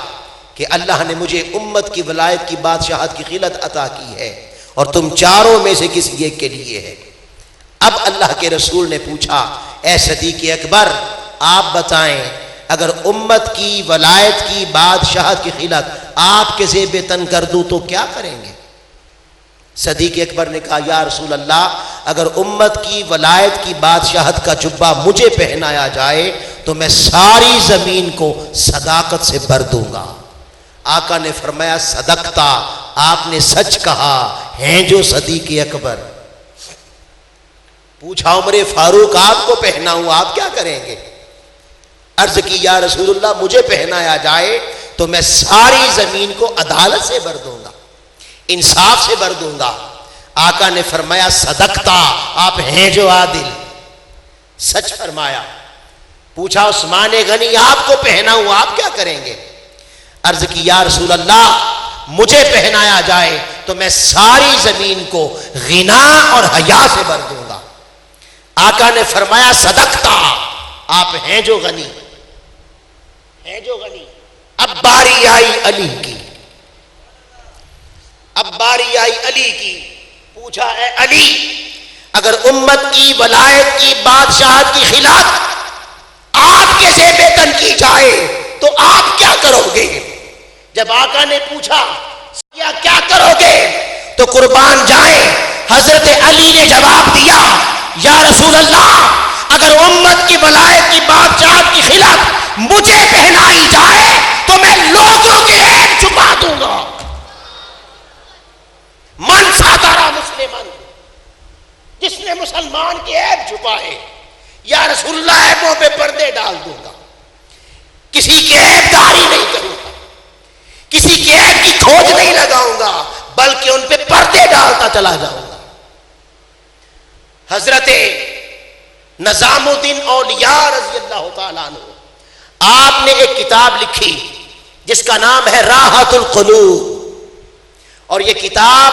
کہ اللہ نے مجھے امت کی ولایت کی بادشاہت کی خلعت عطا کی ہے، اور تم چاروں میں سے کسی ایک کے لیے ہے۔ اب اللہ کے رسول نے پوچھا اے صدیق اکبر آپ بتائیں اگر امت کی ولایت کی بادشاہت کی خلعت آپ کے زیب تن کر دوں تو کیا کریں گے؟ صدیق اکبر نے کہا یا رسول اللہ اگر امت کی ولایت کی بادشاہت کا جبہ مجھے پہنایا جائے تو میں ساری زمین کو صداقت سے بھر دوں گا۔ آقا نے فرمایا صدقتا، آپ نے سچ کہا، ہیں جو صدیق اکبر۔ پوچھا عمر فاروق آپ کو پہناؤں آپ کیا کریں گے؟ عرض کی یا رسول اللہ مجھے پہنایا جائے تو میں ساری زمین کو عدالت سے بھر دوں گا، انصاف سے بھر دوں گا۔ آقا نے فرمایا صدقتا، آپ ہیں جو عادل، سچ فرمایا۔ پوچھا عثمان غنی آپ کو پہناؤں آپ کیا کریں گے؟ عرض کی یا رسول اللہ مجھے پہنایا جائے تو میں ساری زمین کو غنا اور حیا سے بھر دوں گا۔ آقا نے فرمایا صدقتا، آپ ہیں جو غنی، ہیں جو غنی۔ اب باری آئی علی کی، اب باری آئی علی کی۔ پوچھا اے علی اگر امت کی ولایت کی بادشاہت کی خلعت آپ کے زیب تن کی جائے تو آپ کیا کرو گے؟ جب آقا نے پوچھا کیا کرو گے تو قربان جائیں حضرت علی نے جواب دیا یا رسول اللہ اگر امت کی ولایت کی بادشاہت کی خلعت مجھے پہنائی جائے تو میں لوگوں کے عیب چھپا دوں گا۔ من ساتارا مسلمان، جس نے مسلمان کے عیب چھپائے، یا رسول اللہ عیبوں پہ پردے ڈال دوں گا، کسی کے عیب داری نہیں کروں گا، کسی کے عیب کی کھوج نہیں لگاؤں گا، بلکہ ان پہ پردے ڈالتا چلا جاؤں گا۔ حضرت نظام الدین اولیاء رضی اللہ تعالیٰ عنہ آپ نے ایک کتاب لکھی جس کا نام ہے راحت القلوب، اور یہ کتاب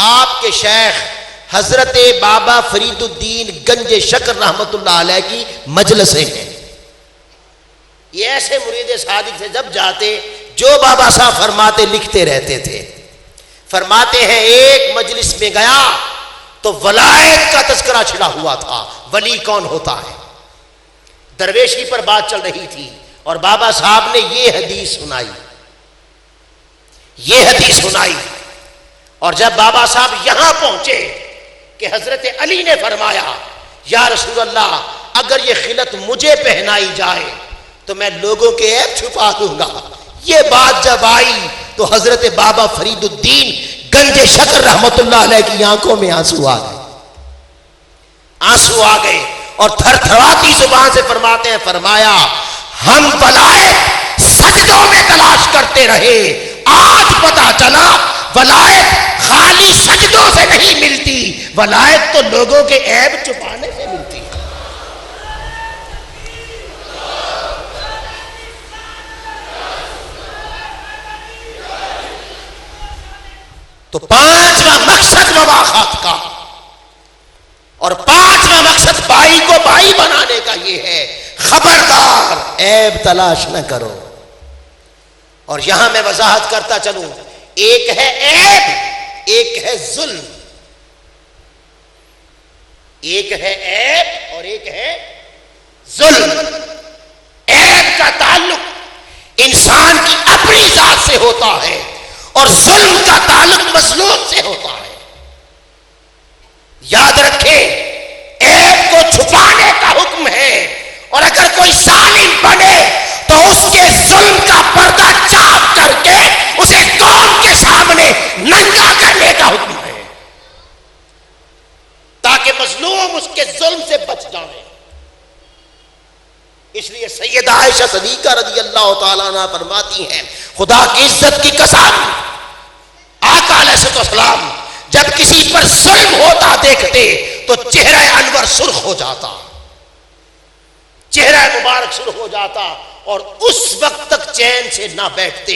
آپ کے شیخ حضرت بابا فرید الدین گنج شکر رحمت اللہ علیہ کی مجلسیں ہیں۔ یہ ایسے مرید صادق سے جب جاتے جو بابا صاحب فرماتے لکھتے رہتے تھے۔ فرماتے ہیں ایک مجلس میں گیا تو ولایت کا تذکرہ چھڑا ہوا تھا، ولی کون ہوتا ہے۔ درویشی پر بات چل رہی تھی اور بابا صاحب نے یہ حدیث سنائی، اور جب بابا صاحب یہاں پہنچے کہ حضرت علی نے فرمایا یا رسول اللہ اگر یہ خلعت مجھے پہنائی جائے تو میں لوگوں کے عیب چھپا دوں گا، یہ بات جب آئی تو حضرت بابا فرید الدین گنج شکر رحمت اللہ علیہ کی آنکھوں میں آنسو آ گئے اور تھر تھراتی زبان سے فرماتے ہیں، فرمایا ہم ولایت سجدوں میں تلاش کرتے رہے، آج پتا چلا ولایت خالی سجدوں سے نہیں ملتی، ولایت تو لوگوں کے عیب چھپانے سے ملتی ہے۔ تو پانچواں مقصد مواخات کا اور پانچواں مقصد بھائی کو بھائی بنانے کا یہ ہے، خبردار عیب تلاش نہ کرو۔ اور یہاں میں وضاحت کرتا چلوں، ایک ہے عیب، ایک ہے ظلم، ایک ہے عیب اور ایک ہے ظلم۔ عیب کا تعلق انسان کی اپنی ذات سے ہوتا ہے اور ظلم کا تعلق مظلوم سے ہوتا ہے۔ یاد رکھیں عیب کو چھپانے کا حکم ہے، اور اگر کوئی ظالم بنے تو اس کے ظلم کا پردہ چاک کر کے اسے قوم کے سامنے ننگا کرنے کا حکم ہے تاکہ مظلوم اس کے ظلم سے بچ جائے۔ اس لیے سیدہ عائشہ صدیقہ رضی اللہ تعالیٰ عنہ فرماتی ہیں، خدا کی عزت کی قسم آقا علیہ السلام جب کسی پر ظلم ہوتا دیکھتے تو چہرہ انور سرخ ہو جاتا، چہرہ مبارک سرخ ہو جاتا، اور اس وقت تک چین سے نہ بیٹھتے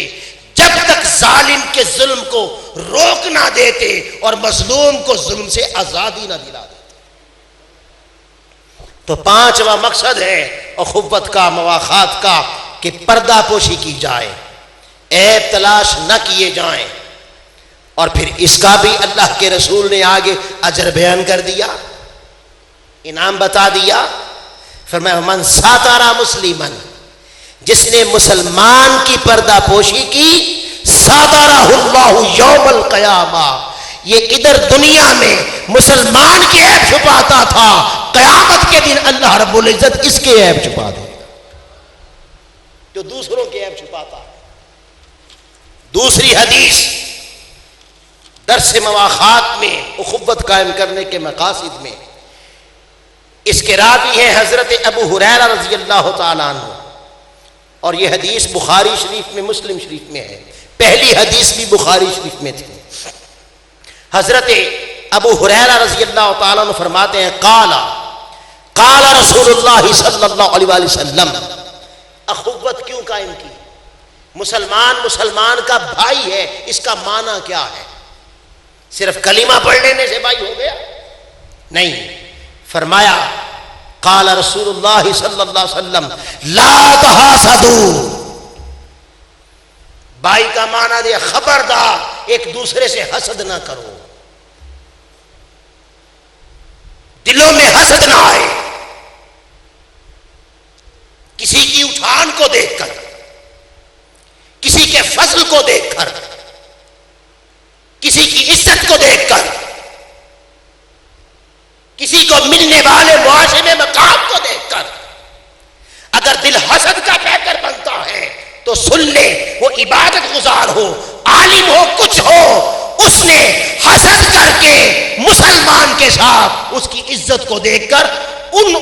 جب تک ظالم کے ظلم کو روک نہ دیتے اور مظلوم کو ظلم سے آزادی نہ دلا دیتے۔ تو پانچواں مقصد ہے اخوت کا، مواخات کا، کہ پردہ پوشی کی جائے، عیب تلاش نہ کیے جائیں۔ اور پھر اس کا بھی اللہ کے رسول نے آگے اجر بیان کر دیا، انعام بتا دیا، فرمایا من ساتر مسلمن، جس نے مسلمان کی پردہ پوشی کی، ساترہ اللہ یوم القیامہ، یہ ادھر دنیا میں مسلمان کے عیب چھپاتا تھا، قیامت کے دن اللہ رب العزت اس کے عیب چھپا دے گا جو دوسروں کے عیب چھپاتا ہے۔ دوسری حدیث درس مواخات میں اخوت قائم کرنے کے مقاصد میں، اس کے راوی ہیں حضرت ابو ہریرہ رضی اللہ تعالیٰ عنہ، اور یہ حدیث بخاری شریف میں، مسلم شریف میں ہے، پہلی حدیث بھی بخاری شریف میں تھی۔ حضرت ابو ہریرہ رضی اللہ تعالیٰ عنہ فرماتے ہیں، قال رسول اللہ صلی اللہ علیہ وآلہ وسلم، اخوت کیوں قائم کی؟ مسلمان کا بھائی ہے، اس کا معنی کیا ہے؟ صرف کلمہ پڑھ لینے سے بھائی ہو گیا؟ نہیں، فرمایا قال رسول اللہ صلی اللہ علیہ وسلم لا تحاسدوا، بھائی کا معنی دے خبردار ایک دوسرے سے حسد نہ کرو، دلوں میں حسد نہ آئے، کسی کی اٹھان کو دیکھ کر، کسی کے فضل کو دیکھ کر، کسی کی عزت کو دیکھ کر، کسی کو ملنے والے معاشرے میں مقام کو دیکھ کر اگر دل حسد کا پیکر بنتا ہے تو سن لے، وہ عبادت گزار ہو، عالم ہو، کچھ ہو، اس نے حسد کر کے مسلمان کے ساتھ اس کی عزت کو دیکھ کر اس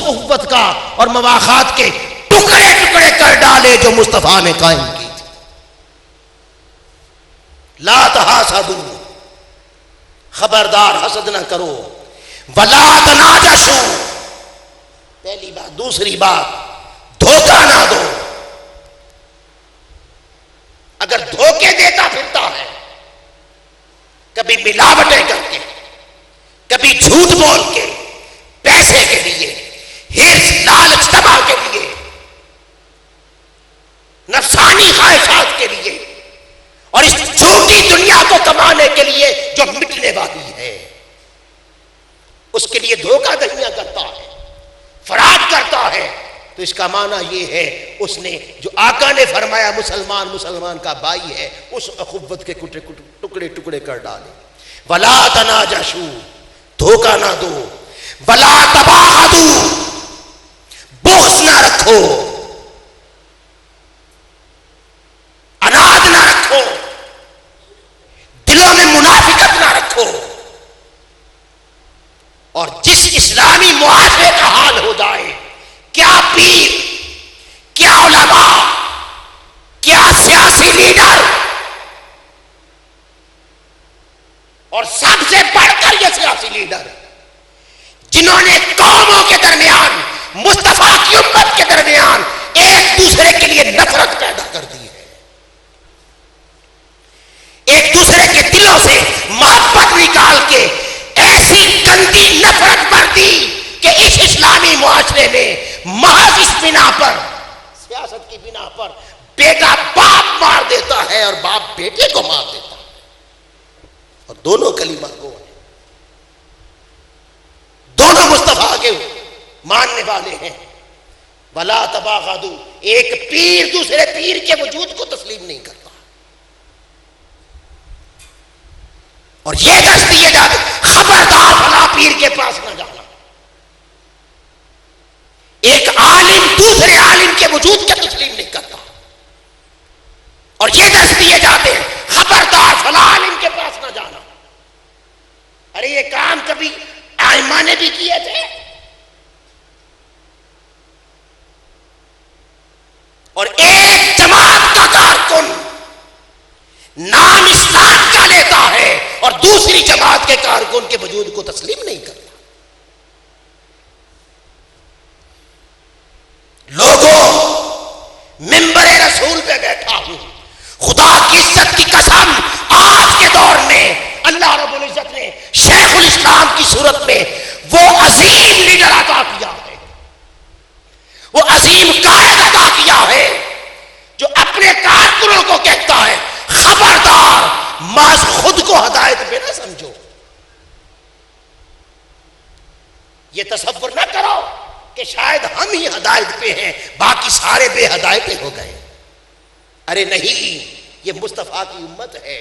اخوت کا اور مواخات کے ٹکڑے ٹکڑے کر ڈالے جو مصطفیٰ نے قائم کی تھی۔ لا تحاسدوا، خبردار حسد نہ کرو، ولا تناجشوا، پہلی بات۔ دوسری بات، دھوکہ نہ دو۔ اگر دھوکے دیتا پھرتا ہے، کبھی ملاوٹیں کر کے، کبھی جھوٹ بول کے، پیسے کے لیے، ہرس لالچ تباہ کے لیے، نفسانی خواہشات کے لیے، اور اس جھوٹی دنیا کو کمانے کے لیے جو مٹنے والی ہے، اس کا معنی یہ ہے اس نے جو آقا نے فرمایا مسلمان مسلمان کا بھائی ہے، اس اخوت کے ٹکڑے ٹکڑے کر ڈالے. ولا تناجشوا، دھوکہ نہ دو. ولا تباغضوا، بغض نہ رکھو، اناد نہ رکھو، دلوں میں منافقت نہ رکھو. اور جس اسلامی معاشرے کا حال ہو جائے، کیا پیر، کیا علماء، کیا سیاسی لیڈر، اور سب سے بڑھ کر یہ سیاسی لیڈر جنہوں نے قوموں کے درمیان، مصطفیٰ کی امت کے درمیان ایک دوسرے کے لیے نفرت پیدا کر دی ہے، ایک دوسرے کے دلوں سے محبت نکال کے ایسی گندی نفرت بھر دی کہ اس اسلامی معاشرے میں محض اس بنا پر، سیاست کی بنا پر، بیٹا باپ مار دیتا ہے اور باپ بیٹے کو مار دیتا ہے، اور دونوں کلمہ گو ہیں، دونوں مصطفیٰ کے ماننے والے ہیں. ولا تباغضوا، ایک پیر دوسرے پیر کے وجود کو تسلیم نہیں کرتا. اور یہ دست دیے جاتے خبردار فلاں پیر کے پاس نہ جانا. ایک عالم دوسرے عالم کے وجود کا تسلیم نہیں کرتا، اور یہ دست دیے جاتے ہیں خبردار فلاں عالم کے پاس نہ جانا. ارے یہ کام کبھی ائمہ نے بھی کیے تھے، اور ایک جماعت کا کارکن نام اسلام کا لیتا ہے اور دوسری جماعت کے کارکن کے وجود کو تسلیم نہیں کرتا. لوگوں، منبر رسول پہ بیٹھا ہوں، خدا کی عزت کی قسم، آج کے دور میں اللہ رب العزت نے شیخ الاسلام کی صورت میں وہ عظیم لیڈر عطا کیا ہے، وہ عظیم قائد عطا کیا ہے جو اپنے کارکنوں کو کہتا ہے خبردار محض خود کو ہدایت پہ نہ سمجھو. یہ تصور نہ کرو کہ شاید ہم ہی ہدایت پہ ہیں، باقی سارے بے ہدایتیں ہو گئے. ارے نہیں، یہ مصطفیٰ کی امت ہے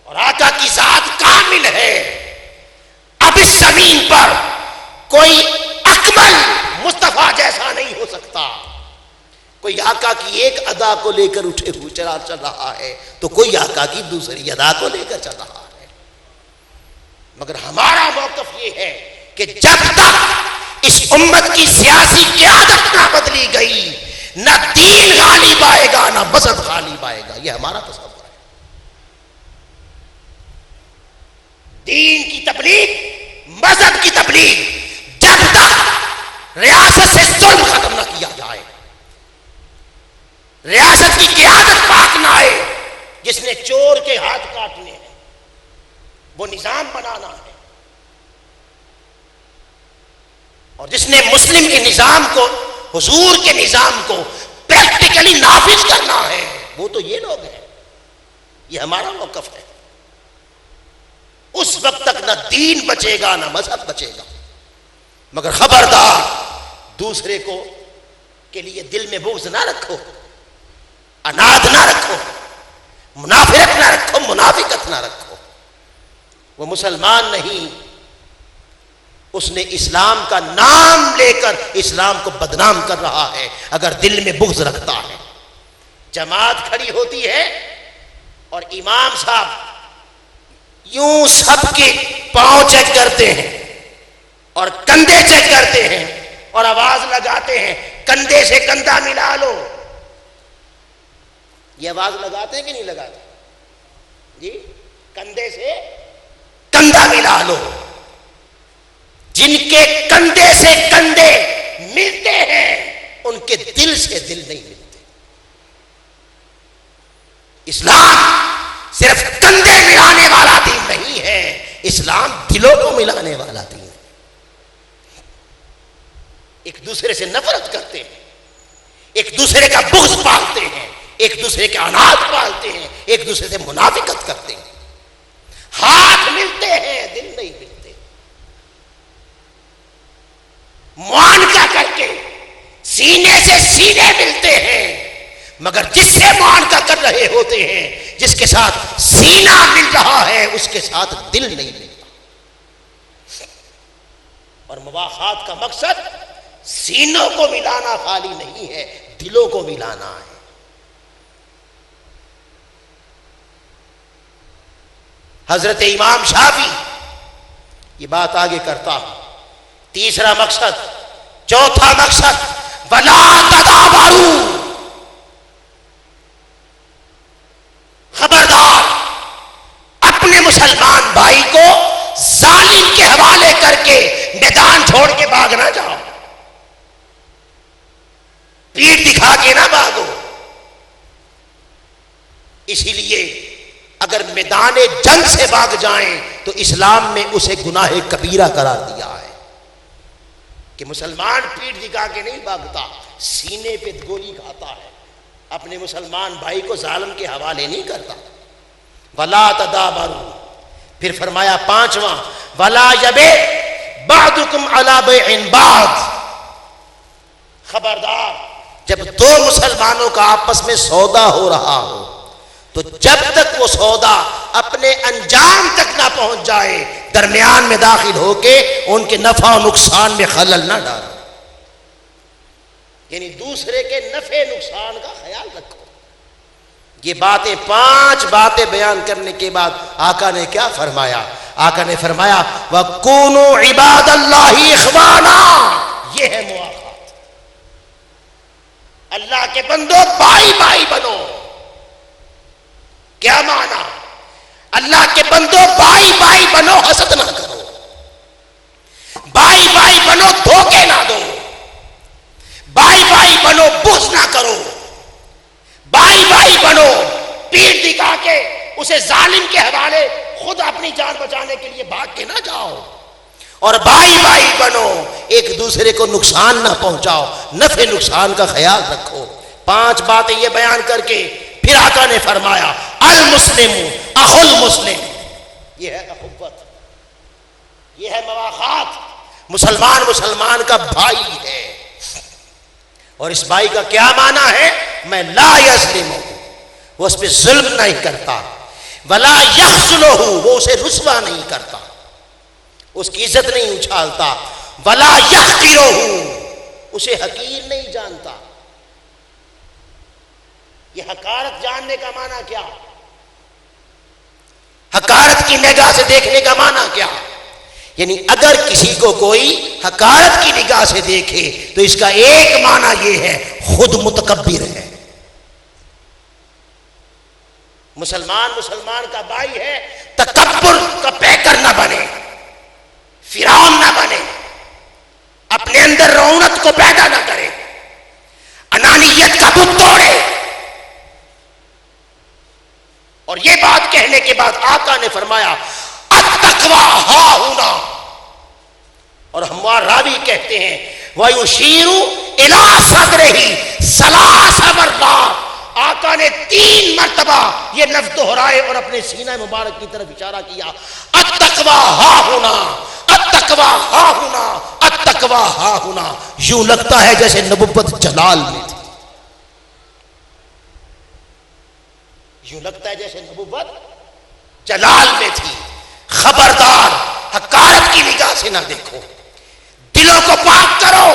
اور آقا کی ذات کامل ہے. اب اس زمین پر کوئی اکمل مصطفیٰ جیسا نہیں ہو سکتا. کوئی آقا کی ایک ادا کو لے کر اٹھے ہوئے چل رہا ہے تو کوئی آقا کی دوسری ادا کو لے کر چل رہا ہے. مگر ہمارا موقف یہ ہے کہ جب تک اس امت کی سیاسی قیادت نہ بدلی گئی، نہ دین غالب آئے گا نہ مذہب غالب آئے گا. یہ ہمارا تصور ہے. دین کی تبلیغ، مذہب کی تبلیغ، جب تک ریاست سے ظلم ختم نہ کیا جائے، ریاست کی قیادت پاک نہ آئے، جس نے چور کے ہاتھ کاٹنے ہیں، وہ نظام بنانا ہے، اور جس نے مسلم کے نظام کو، حضور کے نظام کو پریکٹیکلی نافذ کرنا ہے، وہ تو یہ لوگ ہیں. یہ ہمارا موقف ہے. اس وقت تک نہ دین بچے گا نہ مذہب بچے گا. مگر خبردار دوسرے کو کے لیے دل میں بغض نہ رکھو، اناد نہ رکھو، منافرت نہ رکھو، منافقت نہ رکھو. وہ مسلمان نہیں، اس نے اسلام کا نام لے کر اسلام کو بدنام کر رہا ہے اگر دل میں بغض رکھتا ہے. جماعت کھڑی ہوتی ہے اور امام صاحب یوں سب کے پاؤں چیک کرتے ہیں اور کندھے چیک کرتے ہیں اور آواز لگاتے ہیں کندھے سے کندھا ملا لو. یہ آواز لگاتے ہیں کہ نہیں لگاتے؟ جی، کندھے سے کندھا ملا لو. جن کے کندھے سے کندھے ملتے ہیں ان کے دل سے دل نہیں ملتے. اسلام صرف کندھے ملانے والا دین نہیں ہے، اسلام دلوں کو ملانے والا دین ہے. ایک دوسرے سے نفرت کرتے ہیں، ایک دوسرے کا بغض پالتے ہیں، ایک دوسرے کے اناد پالتے ہیں، ایک دوسرے سے منافقت کرتے ہیں. ہاتھ ملتے ہیں، دل نہیں ملتے. معانقہ کر کے سینے سے سینے ملتے ہیں، مگر جس سے معانقہ کر رہے ہوتے ہیں، جس کے ساتھ سینہ مل رہا ہے، اس کے ساتھ دل نہیں ملتا۔ اور مواخات کا مقصد سینوں کو ملانا خالی نہیں ہے، دلوں کو ملانا ہے۔ حضرت امام شافعی، یہ بات آگے کرتا ہوں، تیسرا مقصد، چوتھا مقصد، وَلَا تَدَابَرُوا، خبردار اپنے مسلمان بھائی کو ظالم کے حوالے کر کے میدان چھوڑ کے بھاگ نہ جاؤ، پیٹھ دکھا کے نہ بھاگو۔ اسی لیے اگر میدان جنگ سے بھاگ جائیں تو اسلام میں اسے گناہ کبیرہ قرار دیا ہے کہ مسلمان پیٹھ دکھا کے نہیں بھاگتا، سینے پہ گولی کھاتا ہے، اپنے مسلمان بھائی کو ظالم کے حوالے نہیں کرتا۔ وَلَا تَدَابَرُوا، پھر فرمایا پانچواں، وَلَا يَبِعْ بَعْضُكُمْ عَلَى بَيْعٍ بَعْضٍ، خبردار جب دو مسلمانوں کا آپس میں سودا ہو رہا ہو تو جب تک وہ سودا اپنے انجام تک نہ پہنچ جائے درمیان میں داخل ہو کے ان کے نفع و نقصان میں خلل نہ ڈالو، یعنی دوسرے کے نفع نقصان کا خیال رکھو۔ یہ باتیں، پانچ باتیں بیان کرنے کے بعد آقا نے کیا فرمایا؟ آقا نے فرمایا وَكُونُوا عِبَادَ اللَّهِ إِخْوَانًا، یہ ہے مواخات۔ اللہ کے بندو بھائی بھائی بنو۔ کیا معنی؟ اللہ کے بندو بھائی بھائی بنو، حسد نہ کرو، بھائی بھائی بنو، دھوکے نہ دو، بھائی بھائی بنو، بغض نہ کرو، بھائی بھائی بنو، پیٹھ دکھا کے اسے ظالم کے حوالے خود اپنی جان بچانے کے لیے بھاگ کے نہ جاؤ، اور بھائی بھائی بنو، ایک دوسرے کو نقصان نہ پہنچاؤ، نفع نقصان کا خیال رکھو۔ پانچ باتیں یہ بیان کر کے پھر آقا نے فرمایا المسلم اخو المسلم، یہ ہے اخوت، یہ ہے مواخات، مسلمان مسلمان کا بھائی ہے، اور اس بھائی کا کیا معنی ہے؟ میں لا یظلمہ، وہ اس پہ ظلم نہیں کرتا، ولا یخذلہ، وہ اسے رسوا نہیں کرتا، اس کی عزت نہیں اچھالتا، ولا یحقرہ، اسے حقیر نہیں جانتا۔ یہ حقارت جاننے کا معنی کیا؟ حقارت کی نگاہ سے دیکھنے کا معنی کیا؟ یعنی اگر کسی کو کوئی حقارت کی نگاہ سے دیکھے تو اس کا ایک معنی یہ ہے خود متکبر ہے۔ مسلمان مسلمان کا بھائی ہے، تکبر کا پیکر نہ بنے، فرعون نہ بنے، اپنے اندر رونت کو پیدا نہ کرے، انانیت کا بت توڑے۔ اور یہ بات کہنے کے بعد آقا نے فرمایا التقویٰ ہا ہونا، اور ہموار راوی کہتے ہیں وَيُشِيرُ إِلَىٰ صَدْرِهِ ثَلَاثَ مَرَّاتٍ، آقا نے 3 مرتبہ یہ لفظ دہرائے اور اپنے سینہ مبارک کی طرف اشارہ کیا، التقویٰ ہا ہونا، التقویٰ ہا ہونا، التقویٰ ہا ہونا۔ یوں لگتا ہے جیسے نبوت جلال میں تھی، یوں لگتا ہے جیسے نبوت جلال میں تھی۔ خبردار حقارت کی نگاہ سے نہ دیکھو، دلوں کو پاک کرو۔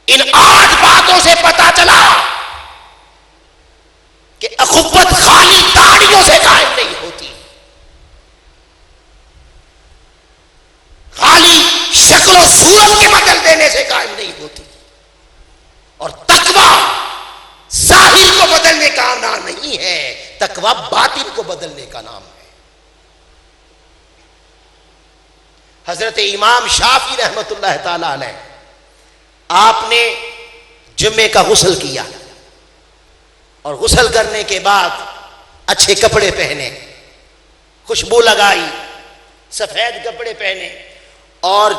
ان 8 باتوں سے پتا چلا کہ اخوت خالی داڑھیوں سے قائم نہیں ہوتی، خالی شکل و صورت کے بدل دینے سے قائم نہیں ہوتی، اور تقویٰ ظاہر کو بدلنے کا نام نہیں ہے، تقویٰ باطن کو بدلنے کا نام ہے۔ حضرت امام شافعی رحمۃ اللہ تعالی علیہ، آپ نے جمعے کا غسل کیا اور غسل کرنے کے بعد اچھے کپڑے پہنے، خوشبو لگائی، سفید کپڑے پہنے، اور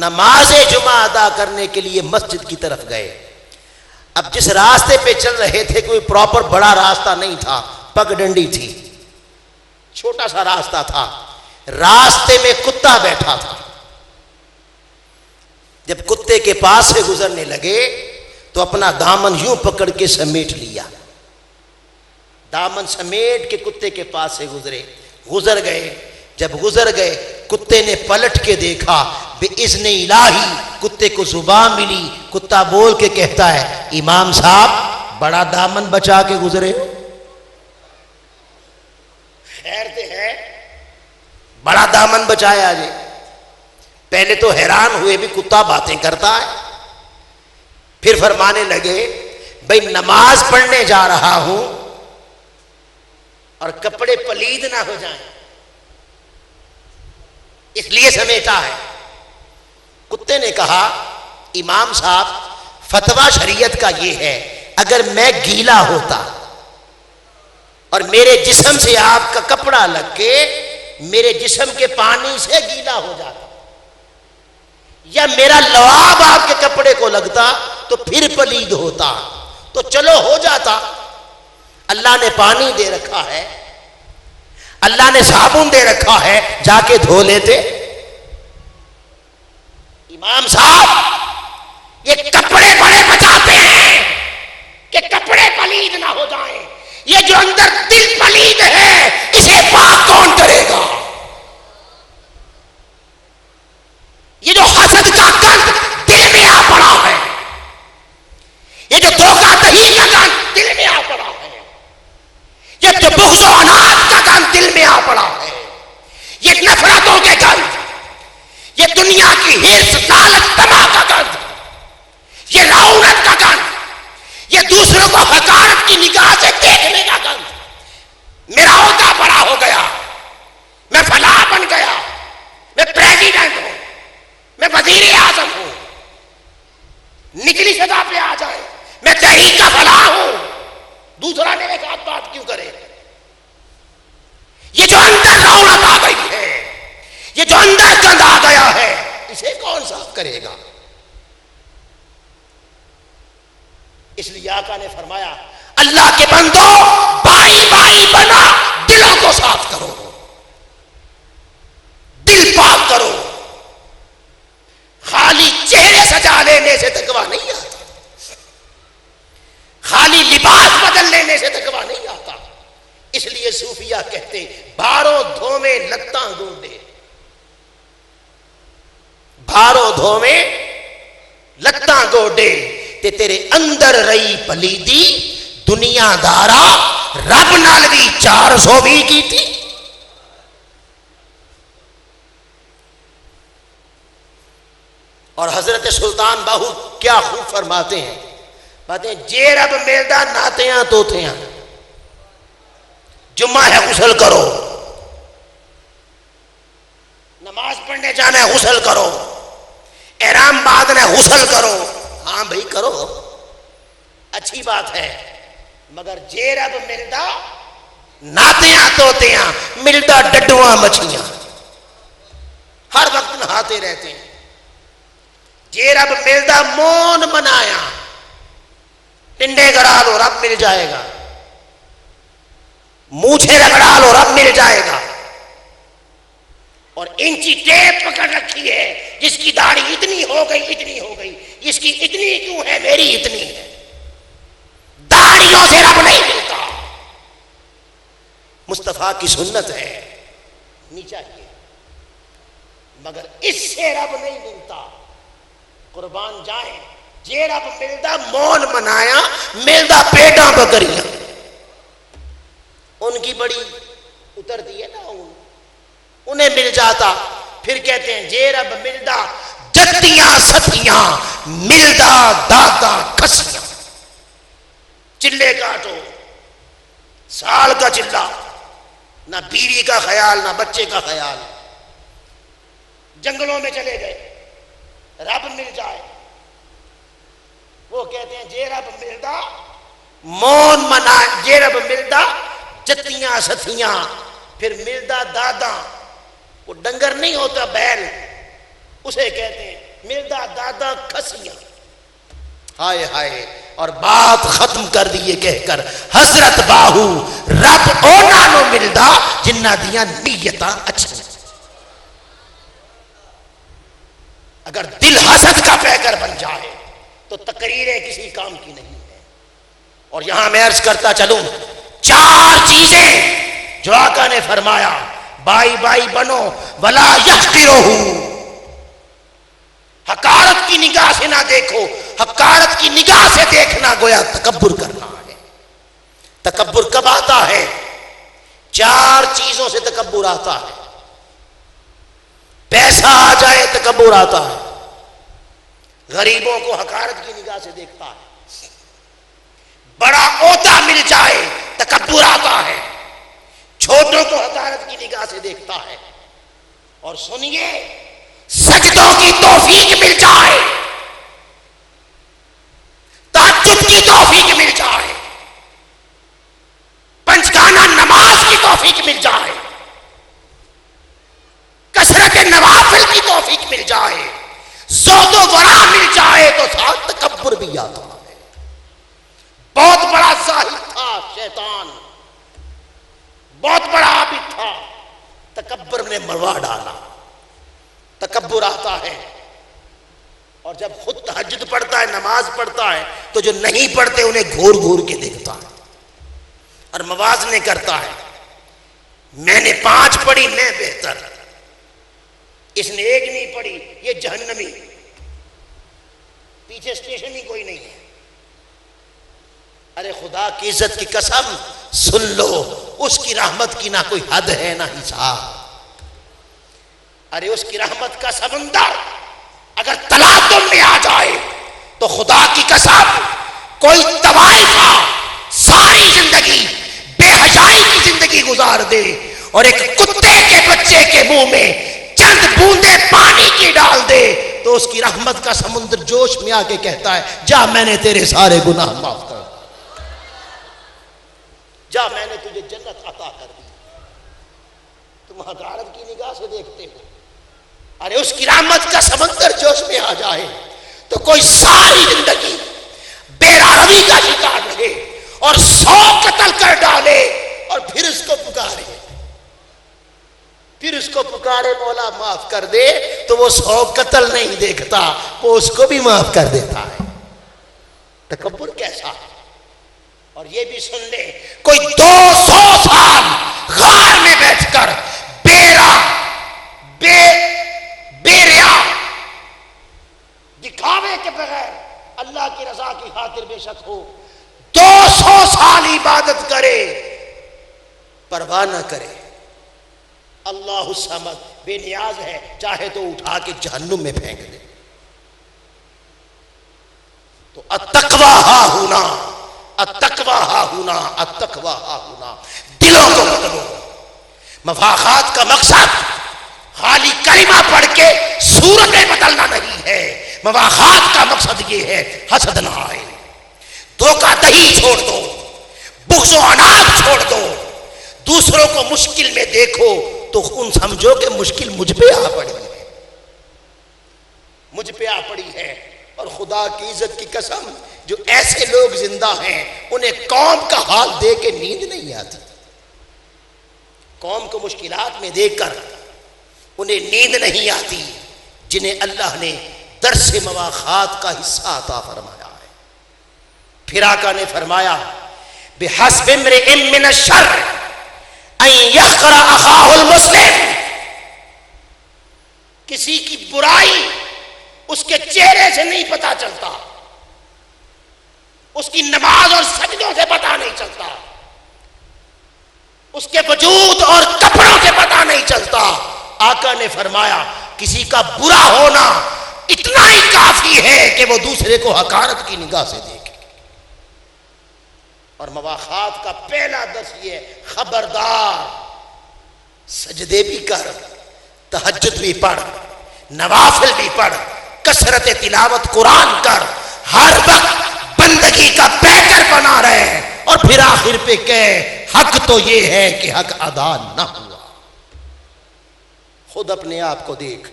نماز جمعہ ادا کرنے کے لیے مسجد کی طرف گئے۔ اب جس راستے پہ چل رہے تھے کوئی پراپر بڑا راستہ نہیں تھا، پگ ڈنڈی تھی، چھوٹا سا راستہ تھا، راستے میں کتا بیٹھا تھا، جب کتے کے پاس سے گزرنے لگے تو اپنا دامن یوں پکڑ کے سمیٹ لیا، دامن سمیٹ کے کتے کے پاس سے گزر گئے۔ جب گزر گئے کتے نے پلٹ کے دیکھا، بِإِذْنِ الٰہی کتے کو زبان ملی، کتا بول کے کہتا ہے امام صاحب بڑا دامن بچا کے گزرے ہو، خیر تے ہے بڑا دامن بچایا جی۔ پہلے تو حیران ہوئے بھی کتا باتیں کرتا ہے، پھر فرمانے لگے بھئی نماز پڑھنے جا رہا ہوں اور کپڑے پلید نہ ہو جائیں اس لیے سمیٹا ہے۔ کتے نے کہا امام صاحب فتویٰ شریعت کا یہ ہے، اگر میں گیلا ہوتا اور میرے جسم سے آپ کا کپڑا لگ کے میرے جسم کے پانی سے گیلا ہو جاتا یا میرا لعاب آپ کے کپڑے کو لگتا تو پھر پلید ہوتا، تو چلو ہو جاتا۔ اللہ نے پانی دے رکھا ہے، اللہ نے صابن دے رکھا ہے، جا کے دھو لیتے۔ امام صاحب یہ کپڑے بڑے بچاتے ہیں کہ کپڑے پلید نہ ہو جائیں، یہ جو اندر دل پلید ہے اسے پاک کون کرے گا؟ یہ جو حسد کا گند دل میں آ پڑا ہے، یہ جو دھوکہ دہی کا گند دل میں آ پڑا ہے، یہ جو بغض و عناد کا گند دل میں آ پڑا ہے، یہ نفرتوں کے گند، یہ دنیا کی حرص لالچ طمع کا گند، یہ رعونت کا گند، یہ دوسروں کو حقارت کی نگاہ سے دیکھنے کا گند۔ میرا عہدہ بڑا ہو گیا، میں فلاں بن گیا، میں پریزیڈنٹ ہوں، میں وزیر اعظم ہوں، نچلی سطح پہ آ جائیں، میں تحریک کا فلاں ہوں، دوسرا میرے ساتھ بات کیوں کرے؟ یہ جو اندر رونق آ گئی ہے، یہ جو اندر گند آ گیا ہے، اسے کون صاف کرے گا؟ اس لیے آقا نے فرمایا اللہ کے بندو بائی بائی بنا دلوں کو صاف کرو، دل پاک کرو۔ خالی چہرے سجا لینے سے تقویٰ نہیں آتا، خالی لباس بدل لینے سے تقویٰ نہیں آتا۔ اس لیے صوفیہ کہتے بھارو دھومے لتاں گوڈے، بھارو دھومے لتاں گوڈے، تے تیرے اندر رہی پلیدی دنیا دارا رب نال بھی 400 بھی کی تھی۔ اور حضرت سلطان باہو کیا خوب فرماتے ہیں، باتیں جے رب میلدا ناتیاں توتیاں، جمعہ ہے غسل کرو، نماز پڑھنے جانا ہے غسل کرو، احرام باندھنا ہے غسل کرو۔ ہاں بھائی کرو، اچھی بات ہے، مگر جے رب ملدا ناتیاں توتیاں، ملدا ڈڈواں مچھیاں، ہر وقت نہاتے رہتے ہیں۔ جے رب ملدا مون منایا، ٹنڈے گڑا لو رب مل جائے گا، مونچھے رگڑا لو رب مل جائے گا۔ اور انچی ٹیپ پکڑ رکھی ہے، جس کی داڑھی اتنی ہو گئی اتنی ہو گئی، اس کی اتنی کیوں ہے میری اتنی ہے۔ داڑھیوں سے رب نہیں ملتا، مصطفیٰ کی سنت ہے نہیں چاہیے، مگر اس سے رب نہیں ملتا۔ قربان جائیں، جے رب ملدا مون منایا، ملدا پیٹاں بکریاں، ان کی بڑی اترتی ہے نا، انہیں مل جاتا۔ پھر کہتے ہیں جے رب ملدا جتیاں ستیاں، ملدا دادا کھسیاں۔ چلے کاٹو، سال کا چلا، نہ بیوی کا خیال نہ بچے کا خیال، جنگلوں میں چلے گئے، رب مل جائے۔ وہ کہتے ہیں جے رب ملدا مون منا، جے رب ملدا جتیاں ستیاں، پھر ملدا دادا، وہ ڈنگر نہیں ہوتا بیل، اسے کہتے ہیں ملدا دادا کھسیاں۔ ہائے ہائے، اور بات ختم کر دیے کہہ کر حضرت باہو رب اونا نو ملدا جنہ دیاں نیتاں اچھا۔ اگر دل حسد کا پیکر بن جائے تو تقریریں کسی کام کی نہیں ہے. اور یہاں میں عرض کرتا چلوں 4 چیزیں جو آقا نے فرمایا بائی بائی بنو ولا یحقرہ، حقارت کی نگاہ سے نہ دیکھو. حقارت کی نگاہ سے دیکھنا گویا تکبر کرنا ہے. تکبر کب آتا ہے؟ 4 چیزوں سے تکبر آتا ہے. پیسہ آ جائے تکبر آتا ہے، غریبوں کو حقارت کی نگاہ سے دیکھتا ہے. بڑا عہدہ مل جائے تکبر آتا ہے، چھوٹوں کو حقارت کی نگاہ سے دیکھتا ہے. اور سنیے، سجدوں کی توفیق مل جائے، تہجد کی توفیق مل جائے، پنجگانہ نماز کی توفیق مل جائے، کثرت نوافل کی توفیق مل جائے، زہد و ورع مل جائے تو ساتھ تکبر بھی آتا ہے. بہت بڑا زاہد تھا شیطان، بہت بڑا عابد تھا، تکبر نے مروا ڈالا. تکبر آتا ہے. اور جب خود تہجد پڑھتا ہے، نماز پڑھتا ہے، تو جو نہیں پڑھتے انہیں گھور گھور کے دیکھتا ہے اور موازنے کرتا ہے. میں نے 5 پڑھی، میں بہتر، اس نے 1 نہیں پڑھی، یہ جہنمی، پیچھے اسٹیشن ہی کوئی نہیں ہے. ارے خدا کی عزت کی قسم سن لو، اس کی رحمت کی نہ کوئی حد ہے نہ حساب. ارے اس کی رحمت کا سمندر اگر تلاطم میں آ جائے تو خدا کی قسم کوئی طوائفہ ساری زندگی بے حیائی کی زندگی گزار دے اور ایک کتے کے بچے کے منہ میں چند بوندے پانی کی ڈال دے تو اس کی رحمت کا سمندر جوش میں آ کے کہتا ہے جا میں نے تیرے سارے گناہ معاف کر، جا میں نے تجھے جنت عطا کر دی. تم حقارت کی نگاہ سے دیکھتے ہو. ارے اس کی رحمت کا سمندر جوش میں آ جائے تو کوئی ساری زندگی بے روی کا شکار رہے اور 100 قتل کر ڈالے اور پھر اس کو پکارے، پھر اس کو پکارے مولا معاف کر دے تو وہ 100 قتل نہیں دیکھتا، وہ اس کو بھی معاف کر دیتا ہے. تکبر کیسا ہے؟ اور یہ بھی سن لے، کوئی 200 سال غار میں بیٹھ کر بے ریا دکھاوے کے بغیر اللہ کی رضا کی خاطر بے شک ہو 200 سال عبادت کرے، پرواہ نہ کرے، اللہ الصمد بے نیاز ہے، چاہے تو اٹھا کے جہنم میں پھینک دے. تو التقویٰ ہا ہونا، التقویٰ ہا ہونا، التقویٰ ہا ہونا. دلوں کو بدلو. مفاخات کا مقصد خالی کلمہ پڑھ کے صورتیں بدلنا نہیں ہے. مفاخات کا مقصد یہ ہے حسد نہ آئے، دھوکہ دہی چھوڑ دو، بغض و عناد چھوڑ دو. دوسروں کو مشکل میں دیکھو تو ان سمجھو کہ مشکل مجھ پہ آ پڑی ہے، مجھ پہ آ پڑی ہے. اور خدا کی عزت کی قسم جو ایسے لوگ زندہ ہیں انہیں قوم کا حال دیکھ کے نیند نہیں آتی. قوم کو مشکلات میں دیکھ کر انہیں نیند نہیں آتی جنہیں اللہ نے درس مواخات کا حصہ عطا فرمایا ہے. پھر آقا نے فرمایا بحسب امرئ من الشر ان یحقر اخاہ المسلم. کسی کی برائی اس کے چہرے سے نہیں پتا چلتا، اس کی نماز اور سجدوں سے پتا نہیں چلتا، اس کے وجود اور کپڑوں سے پتا نہیں چلتا. آقا نے فرمایا کسی کا برا ہونا اتنا ہی کافی ہے کہ وہ دوسرے کو حقارت کی نگاہ سے دیکھے. اور مواخات کا پہلا درس یہ ہے خبردار سجدے بھی کر، تہجد بھی پڑھ، نوافل بھی پڑھ، کثرت تلاوت قرآن کر، ہر وقت بندگی کا پیکر بنا رہے اور پھر آخر پہ کہے حق تو یہ ہے کہ حق ادا نہ ہوا. خود اپنے آپ کو دیکھ.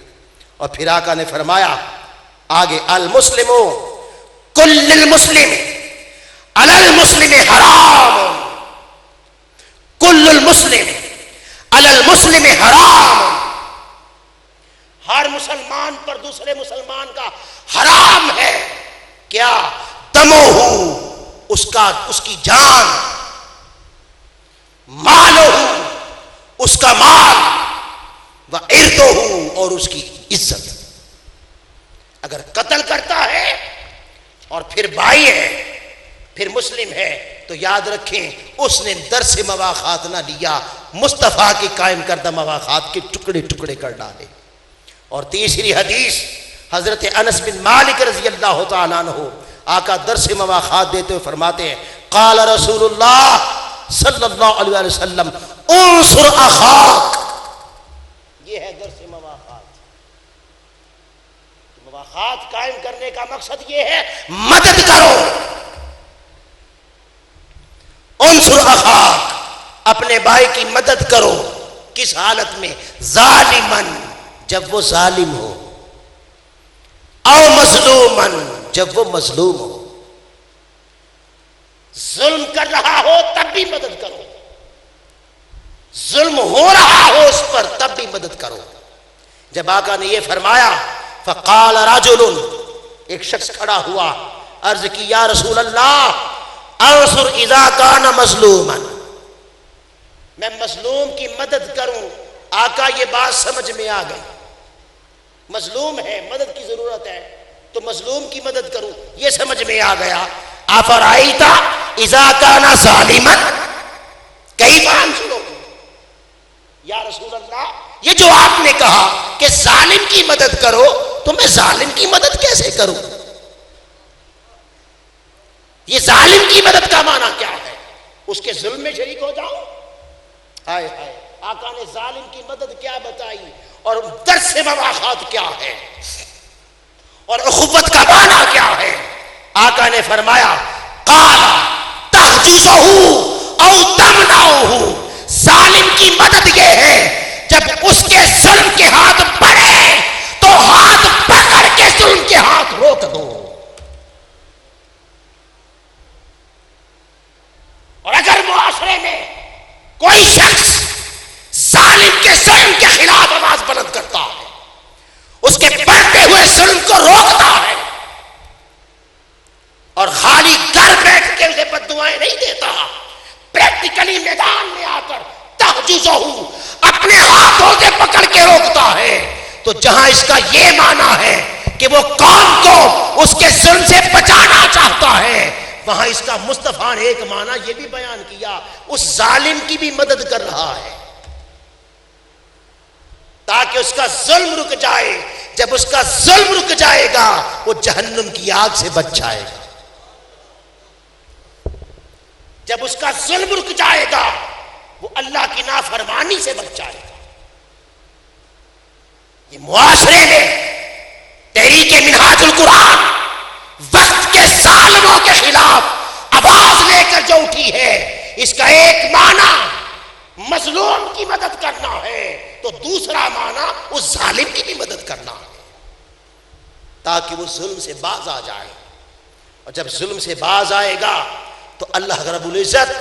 اور پھر آقا نے فرمایا آگے المسلم کل المسلم علی المسلم حرام، کل المسلم علی المسلم حرام. ہر مسلمان پر دوسرے مسلمان کا حرام ہے کیا؟ دمو ہو، اس کی جان، مالو ہو، اس کا مال، و عرضو ہو، اور اس کی عزت۔ اگر قتل کرتا ہے اور پھر بھائی ہے، پھر مسلم ہے، تو یاد رکھیں اس نے درس مواخات نہ لیا، مصطفیٰ کی قائم کردہ مواخات کے ٹکڑے ٹکڑے کر ڈالے۔ اور تیسری حدیث حضرت انس بن مالک رضی اللہ تعالیٰ عنہ، آقا درس مواخات دیتے ہوئے فرماتے ہیں قال رسول اللہ صلی اللہ علیہ وسلم انصر اخاک، یہ ہے درس مواخات۔ مواخات قائم کرنے کا مقصد یہ ہے مدد کرو۔ انصر اخاک، اپنے بھائی کی مدد کرو، کس حالت میں؟ ظالمن، جب وہ ظالم ہو، او مظلومن، جب وہ مظلوم ہو۔ ظلم کر رہا ہو تب بھی مدد کرو، ظلم ہو رہا ہو اس پر تب بھی مدد کرو۔ جب آقا نے یہ فرمایا فقال رجل، ایک شخص کھڑا ہوا، عرض کی یا رسول اللہ انصر اذا کان مظلوما، میں مظلوم کی مدد کروں۔ آقا یہ بات سمجھ میں آ گئی، مظلوم ہے، مدد کی ضرورت ہے، تو مظلوم کی مدد کروں، یہ سمجھ میں آ گیا۔ افرائیت اذا کان ظالما کیف انصرہ، یا رسول اللہ یہ جو آپ نے کہا کہ ظالم کی مدد کرو، تو میں ظالم کی مدد کیسے کروں؟ یہ ظالم کی مدد کا معنی کیا ہے؟ اس کے ظلم میں شریک ہو جاؤں؟ ہائے ہائے، آقا نے ظالم کی مدد کیا بتائی، اور درس مواخات کیا ہے، اور اخوت کا معنی کیا ہے۔ آقا نے فرمایا قال تحجزہ او تمنعہ، ظالم کی مدد یہ ہے جب اس کے ظلم کے ہاتھ بڑھے تو ہاتھ پکڑ کے ظلم کے ہاتھ روک دو، اور اگر معاشرے میں کوئی شخص ظالم کے ظلم کے خلاف آواز بلند کرتا ہے، اس کے بڑھتے ہوئے ظلم کو روکتا ہے، اور خالی گھر بیٹھ کے اسے بددعائیں نہیں دیتا، پریکٹیکلی میدان میں آ کر تحجزہ اپنے ہاتھوں سے پکڑ کے روکتا ہے، تو جہاں اس کا یہ معنی ہے کہ وہ قوم کو اس کے ظلم سے بچانا چاہتا ہے، وہاں اس کا مصطفیٰ نے ایک معنی یہ بھی بیان کیا، اس ظالم کی بھی مدد کر رہا ہے تاکہ اس کا ظلم رک جائے۔ جب اس کا ظلم رک جائے گا وہ جہنم کی آگ سے بچ جائے گا، جب اس کا ظلم رک جائے گا وہ اللہ کی نافرمانی سے بچ جائے گا۔ یہ معاشرے میں تحریک منہاج القرآن وقت کے ظالموں کے خلاف آواز لے کر جو اٹھی ہے، اس کا ایک معنی مظلوم کی مدد کرنا ہے، تو دوسرا معنی اس ظالم کی بھی مدد کرنا ہے تاکہ وہ ظلم سے باز آ جائے، اور جب ظلم سے باز آئے گا تو اللہ رب العزت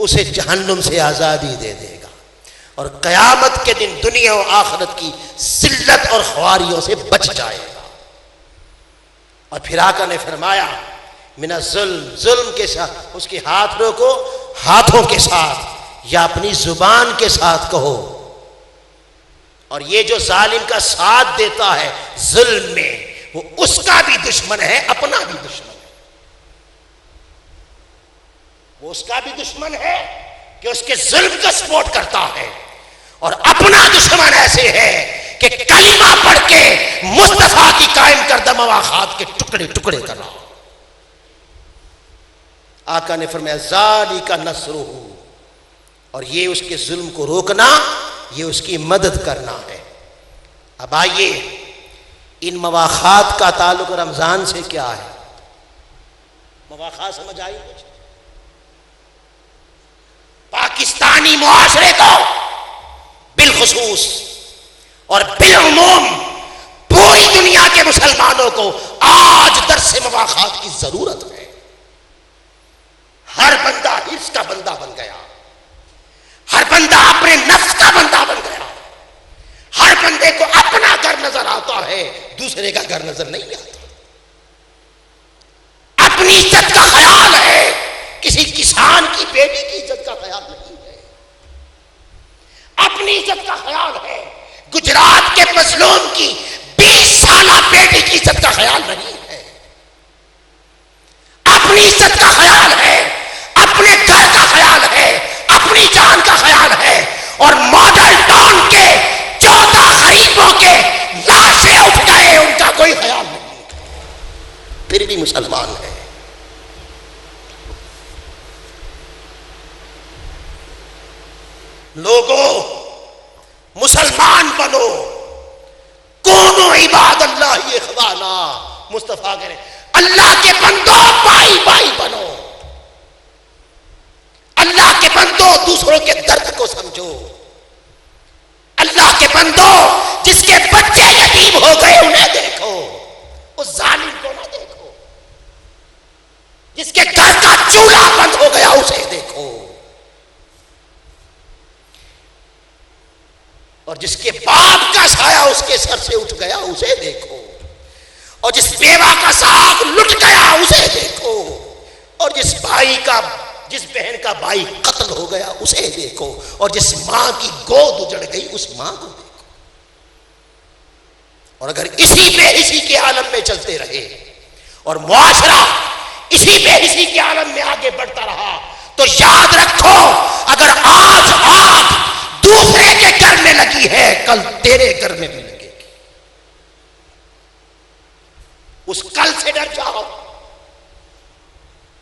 اسے جہنم سے آزادی دے دے گا، اور قیامت کے دن دنیا و آخرت کی ذلت اور خواریوں سے بچ جائے گا۔ اور پھر آقا نے فرمایا من الظلم، ظلم کے ساتھ اس کے ہاتھ روکو، ہاتھوں کے ساتھ یا اپنی زبان کے ساتھ کہو، اور یہ جو ظالم کا ساتھ دیتا ہے ظلم میں، وہ اس کا بھی دشمن ہے، اپنا بھی دشمن ہے۔ وہ اس کا بھی دشمن ہے کہ اس کے ظلم کا سپورٹ کرتا ہے، اور اپنا دشمن ایسے ہے کہ کلمہ پڑھ کے مصطفیٰ کی قائم کردہ مواخات کے ٹکڑے ٹکڑے کر رہا۔ آقا نے فرمایا ذالک نصرہ، اور یہ اس کے ظلم کو روکنا، یہ اس کی مدد کرنا ہے۔ اب آئیے ان مواخات کا تعلق رمضان سے کیا ہے؟ مواخات سمجھ آئی کچھ؟ پاکستانی معاشرے کو بالخصوص اور بالعموم پوری دنیا کے مسلمانوں کو آج درس مواخات کی ضرورت ہے۔ ہر بندہ حرص کا بندہ بن گیا، ہر بندہ اپنے نفس کا بندہ بن گیا، ہر بندے کو اپنا گھر نظر دوسرے کا گھر نظر نہیں آتا. اپنی عزت کا خیال ہے, کسی کسان کی بیٹی کی عزت کا خیال نہیں ہے. اپنی عزت کا خیال ہے, گجرات کے مظلوم کی 20 سالہ بیٹی کی عزت کا خیال نہیں ہے. اپنی عزت کا خیال ہے, اپنے گھر کا خیال ہے, اپنی جان کا خیال ہے. اور ماڈل ٹاؤن کے 14 غریبوں کے لاشیں اٹھ گئے, ان کا کوئی خیال نہیں, پھر بھی مسلمان ہے. لوگوں مسلمان بنو, کونوا عباد اللہ اخوانا. مصطفیٰ کہہ رہے اللہ کے بندو بھائی بھائی بنو. اللہ کے بندو دوسروں کے درد کو سمجھو. اللہ کے بندو جس کے بچے یتیم ہو گئے انہیں دیکھو, اس ظالم کو نہ دیکھو. جس کے گھر کا چولہا بند ہو گیا اسے دیکھو. اور جس کے باپ کا سایہ اس کے سر سے اٹھ گیا اسے دیکھو. اور جس بیوہ کا ساگ لٹ گیا اسے دیکھو. اور جس بہن کا بھائی قتل ہو گیا اسے دیکھو. اور جس ماں کی گود اجڑ گئی اس ماں کو دیکھو. اور اگر اسی بے حسی کے عالم میں چلتے رہے اور معاشرہ اسی بے حسی کے عالم میں آگے بڑھتا رہا تو یاد رکھو, اگر آج آگ دوسرے کے گھر میں لگی ہے کل تیرے گھر میں بھی لگے گی. اس کل سے ڈر جاؤ,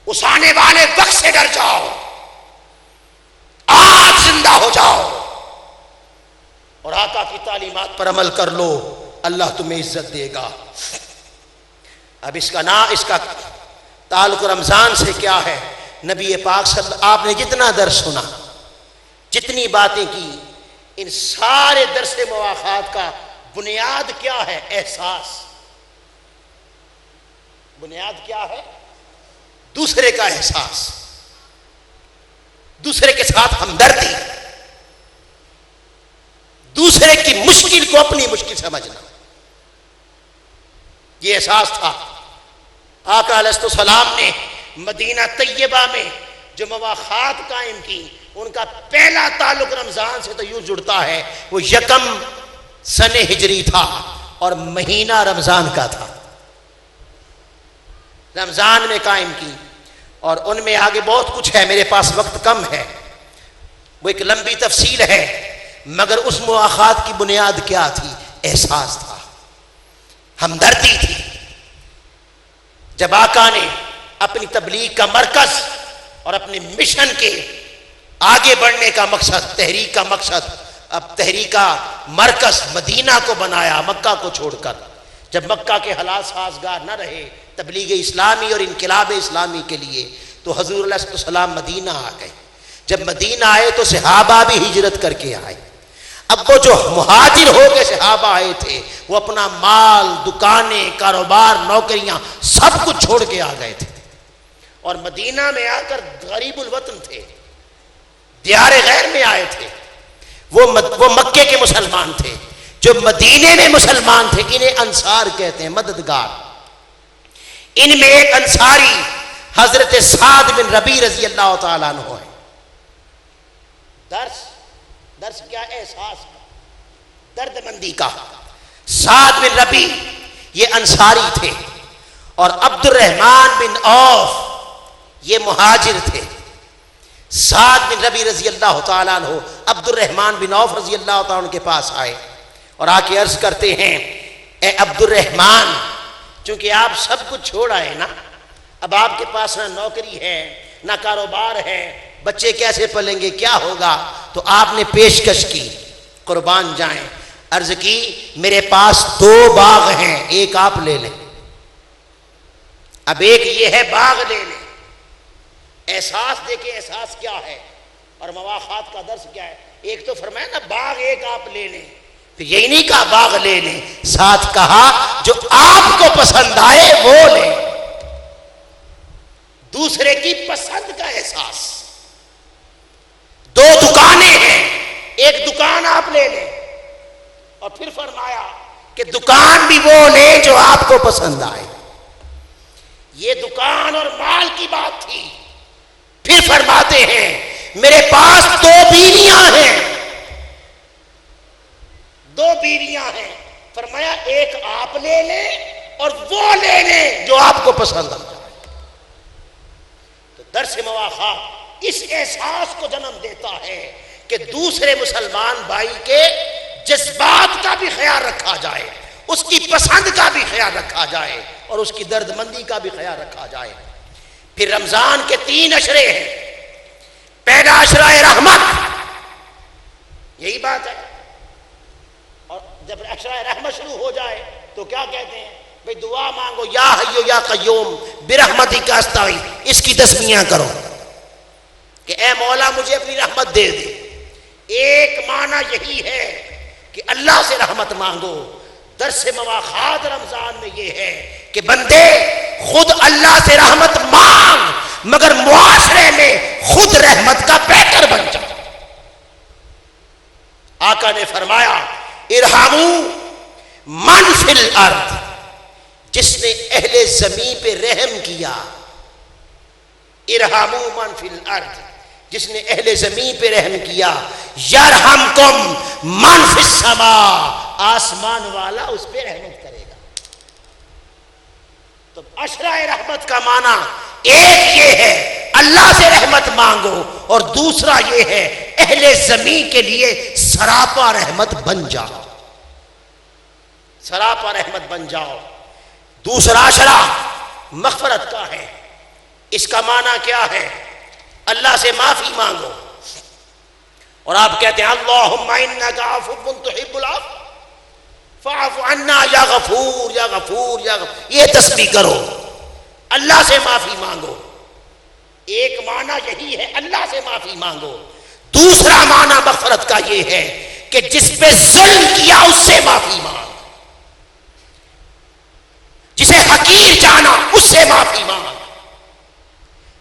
اس آنے والے وقت سے ڈر جاؤ, آج زندہ ہو جاؤ اور آقا کی تعلیمات پر عمل کر لو, اللہ تمہیں عزت دے گا. اب اس کا تعلق رمضان سے کیا ہے؟ نبی پاک آپ نے جتنا درس سنا, جتنی باتیں کی, ان سارے درس مواخات کا بنیاد کیا ہے؟ احساس. بنیاد کیا ہے؟ دوسرے کا احساس, دوسرے کے ساتھ ہمدردی, دوسرے کی مشکل کو اپنی مشکل سمجھنا. یہ احساس تھا. آقا علیہ السلام نے مدینہ طیبہ میں جو مواخات قائم کی, ان کا پہلا تعلق رمضان سے تو یوں جڑتا ہے, وہ 1 سن ہجری تھا اور مہینہ رمضان کا تھا. رمضان میں قائم کی, اور ان میں آگے بہت کچھ ہے, میرے پاس وقت کم ہے, وہ ایک لمبی تفصیل ہے, مگر اس مواخات کی بنیاد کیا تھی؟ احساس تھا, ہمدردی تھی. جب آقا نے اپنی تبلیغ کا مرکز اور اپنے مشن کے آگے بڑھنے کا مقصد, تحریک کا مقصد, اب تحریک کا مرکز مدینہ کو بنایا مکہ کو چھوڑ کر, جب مکہ کے حالات سازگار نہ رہے تبلیغ اسلامی اور انقلاب اسلامی کے لیے, تو حضور علیہ السلام مدینہ آ گئے. جب مدینہ آئے تو صحابہ بھی ہجرت کر کے آئے. اب وہ جو مہاجر ہو کے صحابہ آئے تھے وہ اپنا مال, دکانیں, کاروبار, نوکریاں سب کچھ چھوڑ کے آ گئے تھے, اور مدینہ میں آ کر غریب الوطن تھے, دیار غیر میں آئے تھے. وہ مکے کے مسلمان تھے. جو مدینے میں مسلمان تھے انہیں انصار کہتے ہیں, مددگار. ان میں ایک انصاری حضرت سعد بن ربیع رضی اللہ تعالیٰ عنہ ہے. درس کیا؟ احساس کا, درد مندی کا. سعد بن ربیع یہ انصاری تھے, اور عبد الرحمن بن عوف یہ مہاجر تھے. سعد بن ربیع رضی اللہ تعالیٰ عنہ عبد الرحمن بن عوف رضی اللہ تعالیٰ عنہ کے پاس آئے اور آ کے عرض کرتے ہیں, اے عبد الرحمن, چونکہ آپ سب کچھ چھوڑ آئے نا, اب آپ کے پاس نہ نوکری ہے نہ کاروبار ہے, بچے کیسے پلیں گے, کیا ہوگا؟ تو آپ نے پیشکش کی, قربان جائیں. عرض کی میرے پاس 2 باغ ہیں, ایک آپ لے لیں. اب ایک یہ ہے باغ لے لیں. احساس دیکھیں احساس کیا ہے اور مواخات کا درس کیا ہے. ایک تو فرمایا نا باغ ایک آپ لے لیں, پھر یہی نہیں کہا باغ لے لیں, ساتھ کہا جو آپ کو پسند آئے وہ لیں. دوسرے کی پسند کا احساس. 2 دکانیں ہیں, ایک دکان آپ لے لیں. اور پھر فرمایا کہ دکان بھی وہ لیں جو آپ کو پسند آئے. یہ دکان اور مال کی بات تھی. پھر فرماتے ہیں میرے پاس 2 بیویاں ہیں. 2 بیویاں ہیں. فرمایا ایک آپ لے لیں اور وہ لے لیں جو آپ کو پسند آ جائے. تو درس مواخات اس احساس کو جنم دیتا ہے کہ دوسرے مسلمان بھائی کے جذبات کا بھی خیال رکھا جائے, اس کی پسند کا بھی خیال رکھا جائے اور اس کی درد مندی کا بھی خیال رکھا جائے. پھر رمضان کے 3 اشرے ہیں. پہلا اشرہ رحمت, یہی بات ہے. اور جب اشرہ رحمت شروع ہو جائے تو کیا کہتے ہیں بھئی دعا مانگو, یا حیو یا قیوم برحمتک استغیث. اس کی تسمیہ کرو کہ اے مولا مجھے اپنی رحمت دے دے. ایک معنی یہی ہے کہ اللہ سے رحمت مانگو. درس مواخات رمضان میں یہ ہے کہ بندے خود اللہ سے رحمت مانگ مگر معاشرے میں خود رحمت کا پیکر بن جا. آقا نے فرمایا ارحموا من فی الارض, جس نے اہل زمین پہ رحم کیا. ارحموا من فی الارض, جس نے اہل زمین پہ رحم کیا. یرحمکم من فی السماء, آسمان والا اس پہ رحمت کرے گا. تو اشرہ رحمت کا معنی ایک یہ ہے اللہ سے رحمت مانگو, اور دوسرا یہ ہے اہل زمین کے لیے سراپا رحمت بن جاؤ. سراپا رحمت بن جاؤ. دوسرا اشرہ مغفرت کا ہے. اس کا معنی کیا ہے؟ اللہ سے معافی مانگو. اور آپ کہتے ہیں اللہم انک عفو تحب العفو فاعف عنا یا غفور یا غفور یا غفور. یہ تسبیح کرو, اللہ سے معافی مانگو. ایک معنی یہی ہے اللہ سے معافی مانگو. دوسرا معنی مغفرت کا یہ ہے کہ جس پہ ظلم کیا اس سے معافی مانگ. جسے حقیر جانا اس سے معافی مانگ.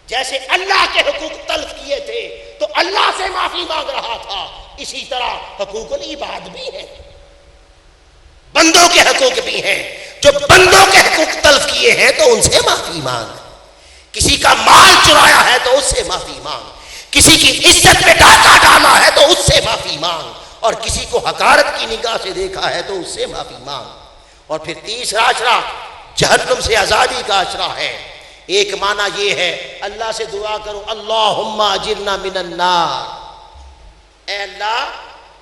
جیسے اللہ کے حقوق تلف کیے تھے تو اللہ سے معافی مانگ رہا تھا, اسی طرح حقوق العباد بھی ہے, بندوں کے حقوق بھی ہیں. جو بندوں کے حقوق تلف کیے ہیں تو ان سے معافی مانگ. کسی کا مال چرایا ہے تو اس سے معافی مانگ. کسی کی عزت پہ ڈاکہ ڈالا ہے تو اس سے معافی مانگ. اور کسی کو حقارت کی نگاہ سے دیکھا ہے تو اس سے معافی مانگ. اور پھر تیسرا اشرہ جہنم سے آزادی کا اشرہ ہے. ایک معنی یہ ہے اللہ سے دعا کرو اللہم اجرنا من النار, اے اللہ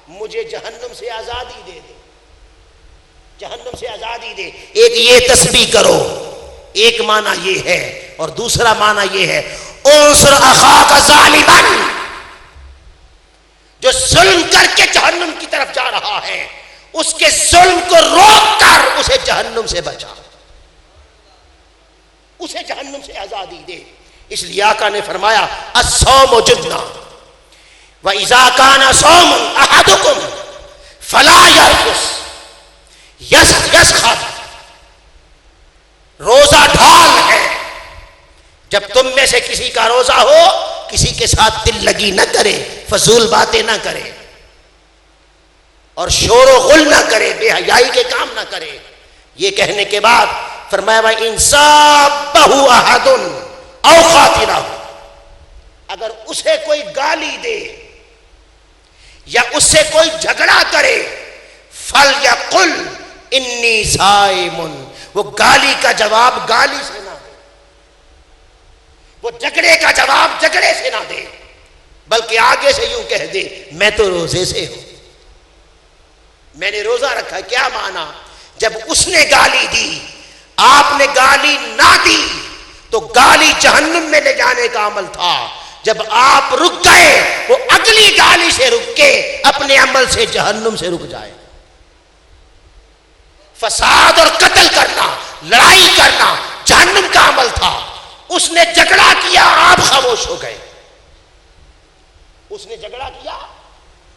مجھے جہنم سے آزادی دے دے, جہنم سے آزادی دے. ایک یہ تسبیح کرو. ایک معنی یہ ہے. اور دوسرا معنی یہ ہے انصر اخاک ظالما, جو ظلم کر کے جہنم کی طرف جا رہا ہے اس کے ظلم کو روک کر اسے جہنم سے بچا, اسے جہنم سے آزادی دے. اس لیے آقا نے فرمایا الصوم جنہ وَإِذَا كَانَ صَوْمُ أَحَدُكُمْ فَلَا يَرْفُثْ يَسْخَطْ. روزہ ڈھال ہے. جب تم میں سے کسی کا روزہ ہو کسی کے ساتھ دل لگی نہ کرے, فضول باتیں نہ کرے اور شور و غل نہ کرے, بے حیائی کے کام نہ کرے. یہ کہنے کے بعد فرمایا وَإِنْ صَابَّهُ أَحَدٌ أَوْ خَاطِرَهُ, اگر اسے کوئی گالی دے یا اس سے کوئی جھگڑا کرے فَلْيَقُلْ إِنِّي صَائِمٌ, وہ گالی کا جواب گالی سے نہ دے, وہ جھگڑے کا جواب جھگڑے سے نہ دے, بلکہ آگے سے یوں کہہ دے میں تو روزے سے ہوں, میں نے روزہ رکھا. کیا معنی؟ جب اس نے گالی دی آپ نے گالی نہ دی تو گالی جہنم میں لے جانے کا عمل تھا. جب آپ رک گئے وہ اگلی گالی سے رک کے اپنے عمل سے جہنم سے رک جائے. فساد اور قتل کرنا, لڑائی کرنا جہنم کا عمل تھا. اس نے جھگڑا کیا آپ خاموش ہو گئے. اس نے جھگڑا کیا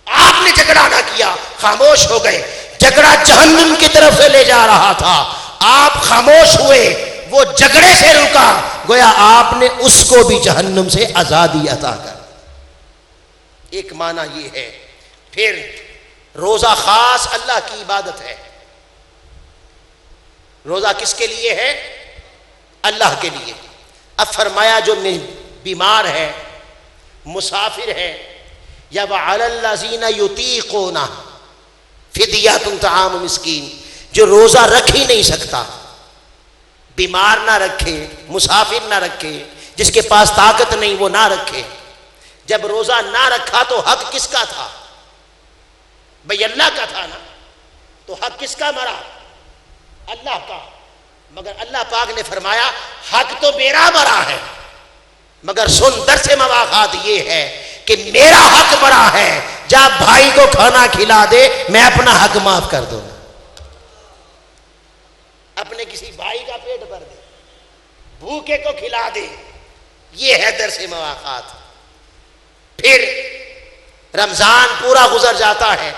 آپ نے جھگڑا نہ کیا, خاموش ہو گئے. جھگڑا جہنم کی طرف سے لے جا رہا تھا, آپ خاموش ہوئے, وہ جھگڑے سے رکا, گویا آپ نے اس کو بھی جہنم سے آزادی عطا کر. ایک معنی یہ ہے. پھر روزہ خاص اللہ کی عبادت ہے. روزہ کس کے لیے ہے؟ اللہ کے لیے. اب فرمایا جو بیمار ہے، مسافر ہے، یا وَعَلَى الَّذِينَ يُطِيقُونَ فِدْيَةٌ طَعَامُ مِسْكِينٍ، جو روزہ رکھ ہی نہیں سکتا، بیمار نہ رکھے، مسافر نہ رکھے، جس کے پاس طاقت نہیں وہ نہ رکھے. جب روزہ نہ رکھا تو حق کس کا تھا؟ بھئی اللہ کا تھا نا. تو حق کس کا مرا؟ اللہ کا. مگر اللہ پاک نے فرمایا حق تو میرا مرا ہے، مگر سن درس مواخات یہ ہے کہ میرا حق مرا ہے، جا بھائی کو کھانا کھلا دے، میں اپنا حق معاف کر دوں. اپنے کسی بھائی کا پیٹ بھر دے، بھوکے کو کھلا دے، یہ ہے درس مواخات. پھر رمضان پورا گزر جاتا ہے،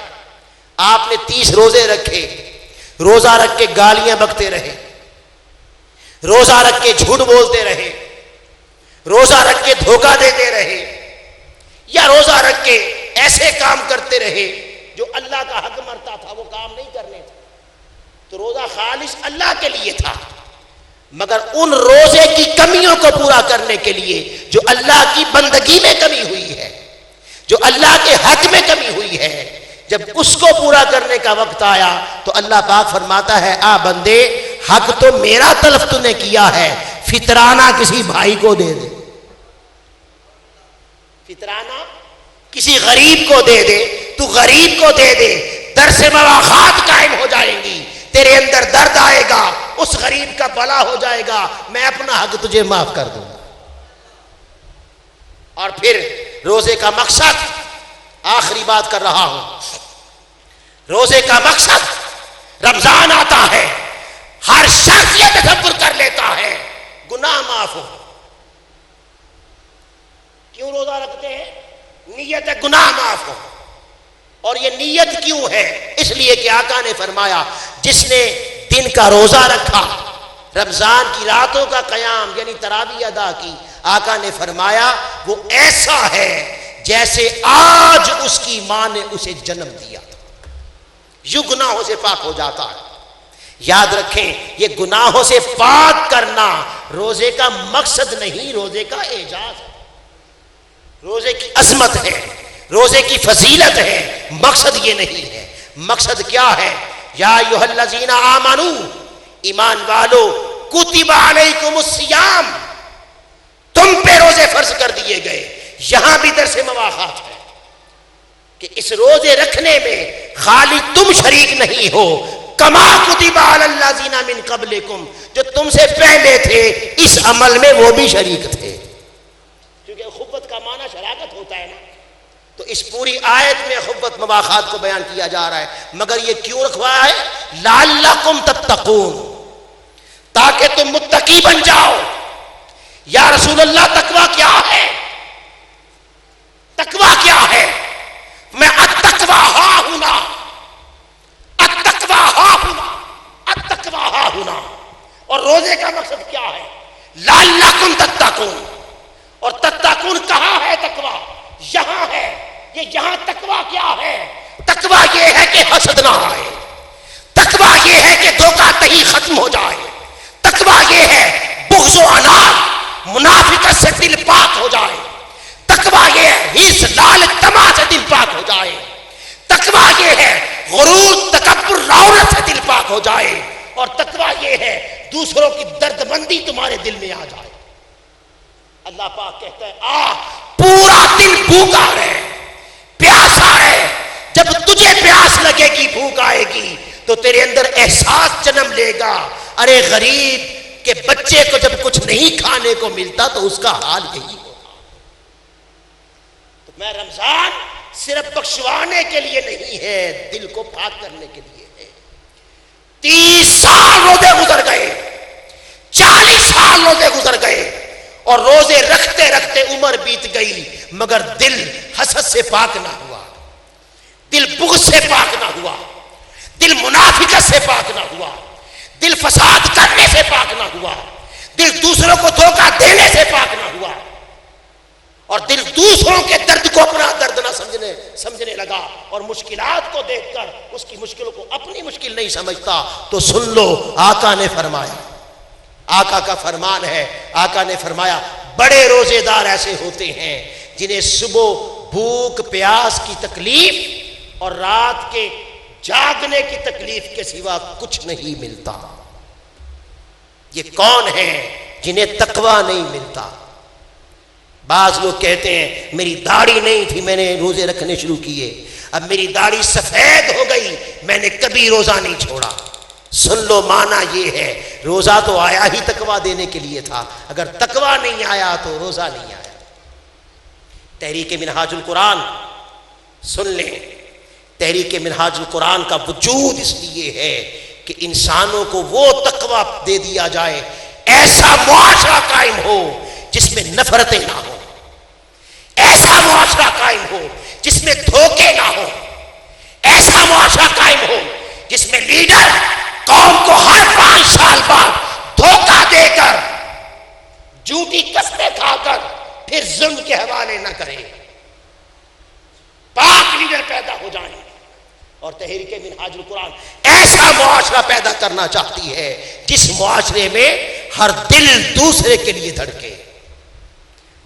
آپ نے 30 روزے رکھے، روزہ رکھ کے گالیاں بکتے رہے، روزہ رکھ کے جھوٹ بولتے رہے، روزہ رکھ کے دھوکہ دیتے رہے، یا روزہ رکھ کے ایسے کام کرتے رہے جو اللہ کا حق مرتا تھا وہ کام نہیں کرنے تھے. تو روزہ خالص اللہ کے لیے تھا، مگر ان روزے کی کمیوں کو پورا کرنے کے لیے جو اللہ کی بندگی میں کمی ہوئی ہے، جو اللہ کے حق میں کمی ہوئی ہے، جب اس کو پورا کرنے کا وقت آیا تو اللہ پاک فرماتا ہے آ بندے، حق تو میرا طلب تو نے کیا ہے، فطرانہ کسی بھائی کو دے دے، فطرانہ کسی غریب کو دے دے، تو غریب کو دے دے، درس مواخات قائم ہو جائیں گی، تیرے اندر درد آئے گا، اس غریب کا بھلا ہو جائے گا، میں اپنا حق تجھے معاف کر دوں گا. اور پھر روزے کا مقصد، آخری بات کر رہا ہوں، روزے کا مقصد رمضان آتا ہے، ہر شخص یہ تصور کر لیتا ہے گناہ معاف ہو. کیوں روزہ رکھتے ہیں؟ نیت ہے گناہ معاف ہو. اور یہ نیت کیوں ہے؟ اس لیے کہ آقا نے فرمایا جس نے دن کا روزہ رکھا، رمضان کی راتوں کا قیام یعنی تراویح ادا کی، آقا نے فرمایا وہ ایسا ہے جیسے آج اس کی ماں نے اسے جنم دیا تھا. یوں گناہوں سے پاک ہو جاتا ہے. یاد رکھیں یہ گناہوں سے پاک کرنا روزے کا مقصد نہیں، روزے کا اعجاز ہے، روزے کی عظمت ہے، روزے کی فضیلت ہے. مقصد یہ نہیں ہے. مقصد کیا ہے؟ یا ایھا الذین آمنو، ایمان والو، کتب علیکم الصیام، تم پہ روزے فرض کر دیے گئے. یہاں بھی درس مواخات ہے کہ اس روزے رکھنے میں خالی تم شریک نہیں ہو، کما کتب علی الذین من قبلکم، جو تم سے پہلے تھے اس عمل میں وہ بھی شریک تھے. کیونکہ اخوت کا معنی شراکت ہوتا ہے نا. تو اس پوری آیت میں اخوت مواخات کو بیان کیا جا رہا ہے. مگر یہ کیوں رکھوایا ہے؟ لعلکم تتقون، تاکہ تم متقی بن جاؤ. یا رسول اللہ تقویٰ کیا ہے؟ تقویٰ کیا ہے؟ میں التقویٰ ہا ہونا، التقویٰ ہا ہونا، التقویٰ ہا ہونا. اور روزے کا مقصد کیا ہے؟ لعلکم تتقون. اور تتقون کہاں ہے؟ تقویٰ یہاں ہے. یہ یہاں تقویٰ کیا ہے؟ تقویٰ یہ ہے کہ حسد نہ آئے، تقویٰ یہ ہے کہ دھوکہ دہی ختم ہو جائے، تقویٰ یہ ہے بغض و عناد، منافقت سے دل پاک ہو جائے، تقویٰ یہ ہے حس لالچ طمع سے دل پاک ہو جائے، تقویٰ یہ ہے غرور تکبر رعونت سے دل پاک ہو جائے، اور تقویٰ یہ ہے دوسروں کی درد مندی تمہارے دل میں آ جائے. اللہ پاک کہتا ہے پورا دن بھوکا رہے، پیاسا ہے. جب تجھے پیاس لگے گی، بھوک آئے گی، تو تیرے اندر احساس جنم لے گا، ارے غریب کے بچے کو جب کچھ نہیں کھانے کو ملتا تو اس کا حال یہی ہوتا. تو میں رمضان صرف بخشوانے کے لیے نہیں ہے، دل کو پاک کرنے کے لیے ہے. 30 سال روزے گزر گئے، 40 سال روزے گزر گئے، اور روزے رکھتے رکھتے عمر بیت گئی، مگر دل حسد سے پاک نہ ہوا، دل بغض سے پاک نہ ہوا، دل منافقت سے پاک نہ ہوا، دل فساد کرنے سے پاک نہ ہوا، دل دوسروں کو دھوکہ دینے سے پاک نہ ہوا، اور دل دوسروں کے درد کو اپنا درد نہ سمجھنے لگا اور مشکلات کو دیکھ کر اس کی مشکلوں کو اپنی مشکل نہیں سمجھتا تو سن لو آقا نے فرمایا، آقا کا فرمان ہے، آقا نے فرمایا بڑے روزے دار ایسے ہوتے ہیں جنہیں صبح بھوک پیاس کی تکلیف اور رات کے جاگنے کی تکلیف کے سوا کچھ نہیں ملتا۔ یہ کون ہیں جنہیں تقوی نہیں ملتا؟ بعض لوگ کہتے ہیں میری داڑھی نہیں تھی میں نے روزے رکھنے شروع کیے، اب میری داڑھی سفید ہو گئی میں نے کبھی روزہ نہیں چھوڑا۔ سن لو معنی یہ ہے روزہ تو آیا ہی تقوی دینے کے لیے تھا، اگر تقوی نہیں آیا تو روزہ نہیں آیا۔ تحریک منہاج القرآن سن لیں، تحریک منہاج القرآن کا وجود اس لیے ہے کہ انسانوں کو وہ تقوی دے دیا جائے، ایسا معاشرہ قائم ہو جس میں نفرتیں نہ ہوں، ایسا معاشرہ قائم ہو جس میں دھوکے نہ ہوں، ایسا معاشرہ قائم ہو جس میں لیڈر قوم کو ہر 5 سال بعد دھوکہ دے کر جھوٹی قسمیں کھا کر پھر ظلم کے حوالے نہ کرے، پاک لیڈر پیدا ہو جائیں۔ اور تحریک منہاج القرآن ایسا معاشرہ پیدا کرنا چاہتی ہے جس معاشرے میں ہر دل دوسرے کے لیے دھڑکے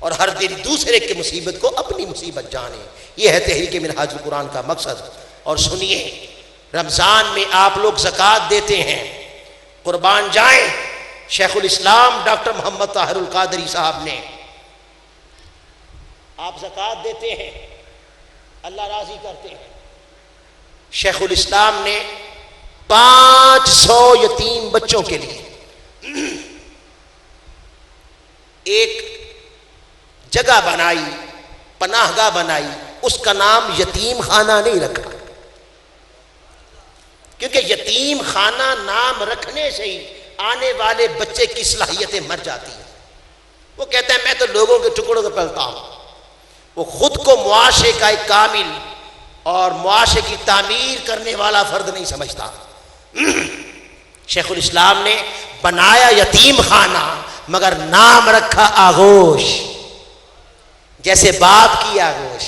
اور ہر دل دوسرے کی مصیبت کو اپنی مصیبت جانے۔ یہ ہے تحریک منہاج القرآن کا مقصد۔ اور سنیے، رمضان میں آپ لوگ زکوٰۃ دیتے ہیں، قربان جائیں، شیخ الاسلام ڈاکٹر محمد طاہر القادری صاحب نے، آپ زکوٰۃ دیتے ہیں اللہ راضی کرتے ہیں، شیخ الاسلام نے 500 یتیم بچوں کے لیے ایک جگہ بنائی، پناہ گاہ بنائی، اس کا نام یتیم خانہ نہیں رکھا، کیونکہ یتیم خانہ نام رکھنے سے ہی آنے والے بچے کی صلاحیتیں مر جاتی ہیں۔ وہ کہتا ہے میں تو لوگوں کے ٹکڑوں کو پلتا ہوں، وہ خود کو معاشرے کا ایک کامل اور معاشرے کی تعمیر کرنے والا فرد نہیں سمجھتا۔ شیخ الاسلام نے بنایا یتیم خانہ مگر نام رکھا آغوش، جیسے باپ کی آغوش،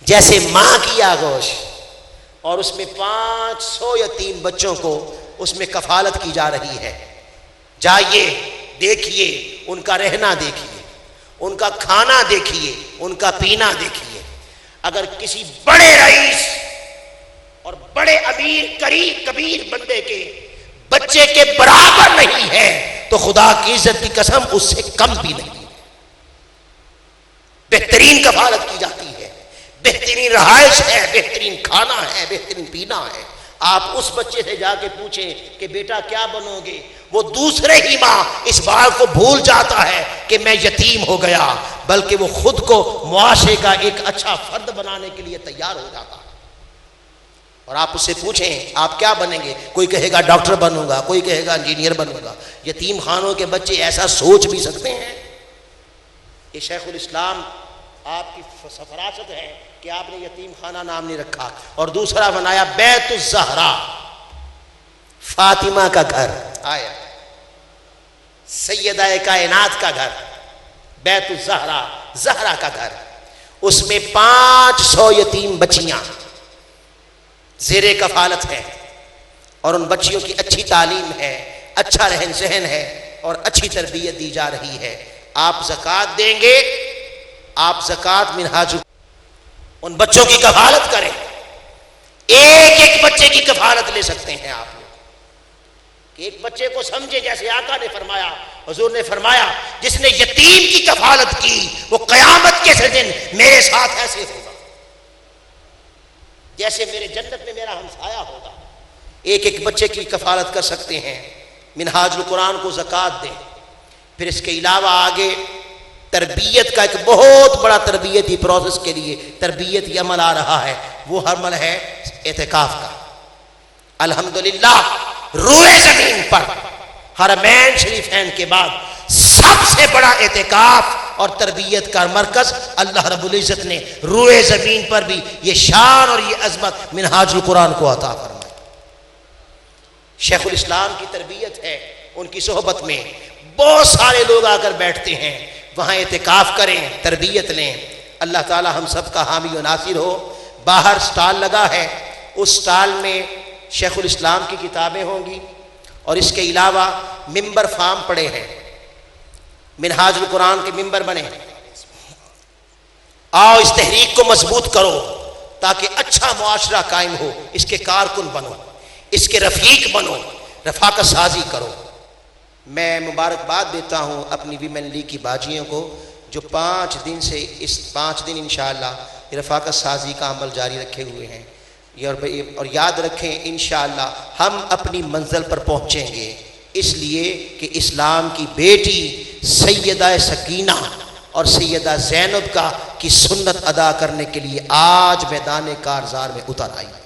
جیسے ماں کی آغوش، اور اس میں 500 یتیم بچوں کو اس میں کفالت کی جا رہی ہے۔ جائیے دیکھیے، ان کا رہنا دیکھیے، ان کا کھانا دیکھیے، ان کا پینا دیکھیے۔ اگر کسی بڑے رئیس اور بڑے امیر کبیر بندے کے بچے کے برابر نہیں ہے تو خدا کی عزت کی قسم اس سے کم بھی نہیں۔ بہترین کفالت کی جاتی ہے، بہترین رہائش ہے، بہترین کھانا ہے، بہترین پینا ہے۔ آپ اس بچے سے جا کے پوچھیں کہ بیٹا کیا بنو گے، وہ دوسرے ہی ماں اس بات کو بھول جاتا ہے کہ میں یتیم ہو گیا، بلکہ وہ خود کو معاشرے کا ایک اچھا فرد بنانے کے لیے تیار ہو جاتا ہے۔ اور آپ اس سے پوچھیں آپ کیا بنیں گے، کوئی کہے گا ڈاکٹر بنوں گا، کوئی کہے گا انجینئر بنوں گا۔ یتیم خانوں کے بچے ایسا سوچ بھی سکتے ہیں؟ یہ شیخ الاسلام آپ کی فراست ہے کہ آپ نے یتیم خانہ نام نہیں رکھا۔ اور دوسرا بنایا بیت الزہرا، فاطمہ کا گھر، آیا سیدہ کائنات کا گھر، بیت الزہرا، زہرا کا گھر۔ اس میں 500 یتیم بچیاں زیر کفالت ہیں، اور ان بچیوں کی اچھی تعلیم ہے، اچھا رہن سہن ہے اور اچھی تربیت دی جا رہی ہے۔ آپ زکوٰۃ دیں گے، آپ زکوٰۃ منہاج ان بچوں کی کفالت کریں، ایک ایک بچے کی کفالت لے سکتے ہیں آپ لوگ، کہ ایک بچے کو سمجھے جیسے آقا نے فرمایا، حضور نے فرمایا جس نے یتیم کی کفالت کی وہ قیامت کے دن میرے ساتھ ایسے ہوگا جیسے میرے جنت میں میرا ہمسایہ ہوگا۔ ایک ایک بچے کی کفالت کر سکتے ہیں۔ منہاج القرآن کو زکوٰۃ دیں۔ پھر اس کے علاوہ آگے تربیت کا ایک بہت بڑا تربیتی پروسیس کے لیے تربیتی عمل آ رہا ہے، وہ عمل ہے اعتکاف کا۔ الحمدللہ روئے زمین پر حرمین شریفین کے بعد سب سے بڑا اعتکاف اور تربیت کا مرکز اللہ رب العزت نے روئے زمین پر بھی یہ شان اور یہ عظمت منہاج القرآن کو عطا فرمائی۔ شیخ الاسلام کی تربیت ہے، ان کی صحبت میں بہت سارے لوگ آ کر بیٹھتے ہیں، وہاں اعتکاف کریں، تربیت لیں۔ اللہ تعالی ہم سب کا حامی و ناصر ہو۔ باہر سٹال لگا ہے، اس سٹال میں شیخ الاسلام کی کتابیں ہوں گی، اور اس کے علاوہ ممبر فارم پڑے ہیں، منہاج القرآن کے ممبر بنے۔ آؤ اس تحریک کو مضبوط کرو تاکہ اچھا معاشرہ قائم ہو، اس کے کارکن بنو، اس کے رفیق بنو، رفاقت سازی کرو۔ میں مبارکباد دیتا ہوں اپنی ویمن لیگ کی باجیوں کو جو 5 دن سے اس 5 دن انشاءاللہ رفاقت سازی کا عمل جاری رکھے ہوئے ہیں، اور یاد رکھیں انشاءاللہ ہم اپنی منزل پر پہنچیں گے، اس لیے کہ اسلام کی بیٹی سیدہ سکینہ اور سیدہ زینب کی سنت ادا کرنے کے لیے آج میدان کارزار میں اتر آئی ہے۔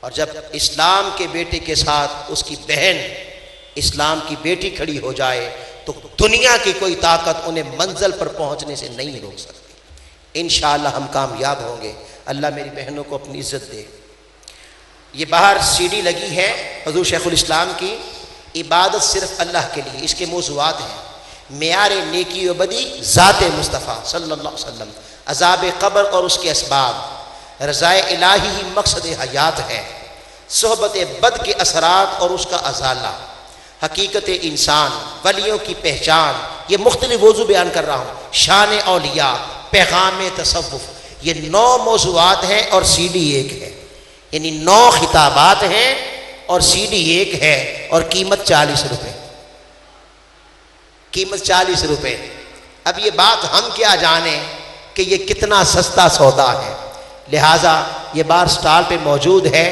اور جب اسلام کے بیٹے کے ساتھ اس کی بہن اسلام کی بیٹی کھڑی ہو جائے تو دنیا کی کوئی طاقت انہیں منزل پر پہنچنے سے نہیں روک سکتی۔ انشاءاللہ ہم کامیاب ہوں گے۔ اللہ میری بہنوں کو اپنی عزت دے۔ یہ باہر سی ڈی لگی ہے حضور شیخ الاسلام کی، عبادت صرف اللہ کے لیے، اس کے موضوعات ہیں: معیار نیکی و بدی ذات مصطفیٰ صلی اللہ علیہ وسلم، عذاب قبر اور اس کے اسباب، رضائے الہی ہی مقصد حیات ہے، صحبت بد کے اثرات اور اس کا ازالہ، حقیقت انسان، ولیوں کی پہچان، یہ مختلف موضوع بیان کر رہا ہوں، شان اولیاء، پیغام تصوف، یہ 9 موضوعات ہیں اور سی ڈی 1 ہے، یعنی 9 خطابات ہیں اور سی ڈی 1 ہے، اور قیمت 40 روپے، قیمت 40 روپے۔ اب یہ بات ہم کیا جانیں کہ یہ کتنا سستا سودا ہے، لہٰذا یہ بار سٹال پہ موجود ہے۔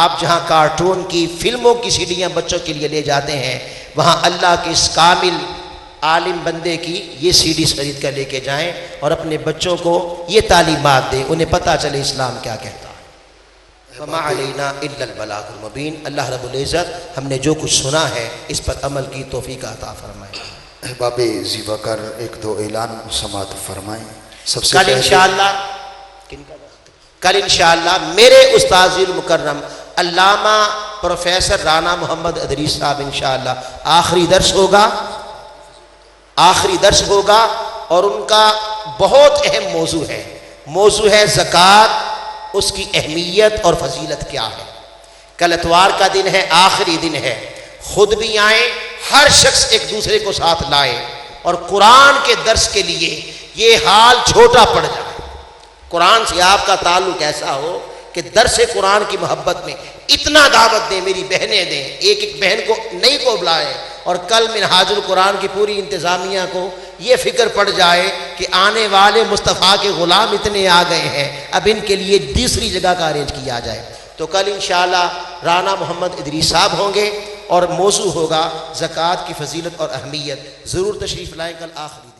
آپ جہاں کارٹون کی فلموں کی سیڈیاں بچوں کے لیے لے جاتے ہیں، وہاں اللہ کے اس کامل عالم بندے کی یہ سی ڈی خرید کر لے کے جائیں اور اپنے بچوں کو یہ تعلیمات دیں، انہیں پتہ چلے اسلام کیا کہتا ہے۔ وما علینا الا البلاغ المبین۔ اللہ رب العزت ہم نے جو کچھ سنا ہے اس پر عمل کی توفیق عطا فرمائے۔ احباب زیبا کر 1-2 اعلان سماعت فرمائیں۔ سب سے کل انشاءاللہ میرے استاذ المکرم علامہ پروفیسر رانا محمد ادریس صاحب انشاءاللہ آخری درس ہوگا اور ان کا بہت اہم موضوع ہے زکوٰۃ، اس کی اہمیت اور فضیلت کیا ہے۔ کل اتوار کا دن ہے، آخری دن ہے، خود بھی آئیں، ہر شخص ایک دوسرے کو ساتھ لائے اور قرآن کے درس کے لیے یہ حال چھوٹا پڑ جائے۔ قرآن سے آپ کا تعلق ایسا ہو کہ درس قرآن کی محبت میں اتنا دعوت دیں، میری بہنیں دیں، ایک بہن کو نئی کو بلائیں، اور کل منہاج القرآن کی پوری انتظامیہ کو یہ فکر پڑ جائے کہ آنے والے مصطفیٰ کے غلام اتنے آ گئے ہیں، اب ان کے لیے دوسری جگہ کا ارینج کیا جائے۔ تو کل انشاءاللہ رانا محمد ادریس صاحب ہوں گے اور موضوع ہوگا زکوٰۃ کی فضیلت اور اہمیت۔ ضرور تشریف لائیں کل آخری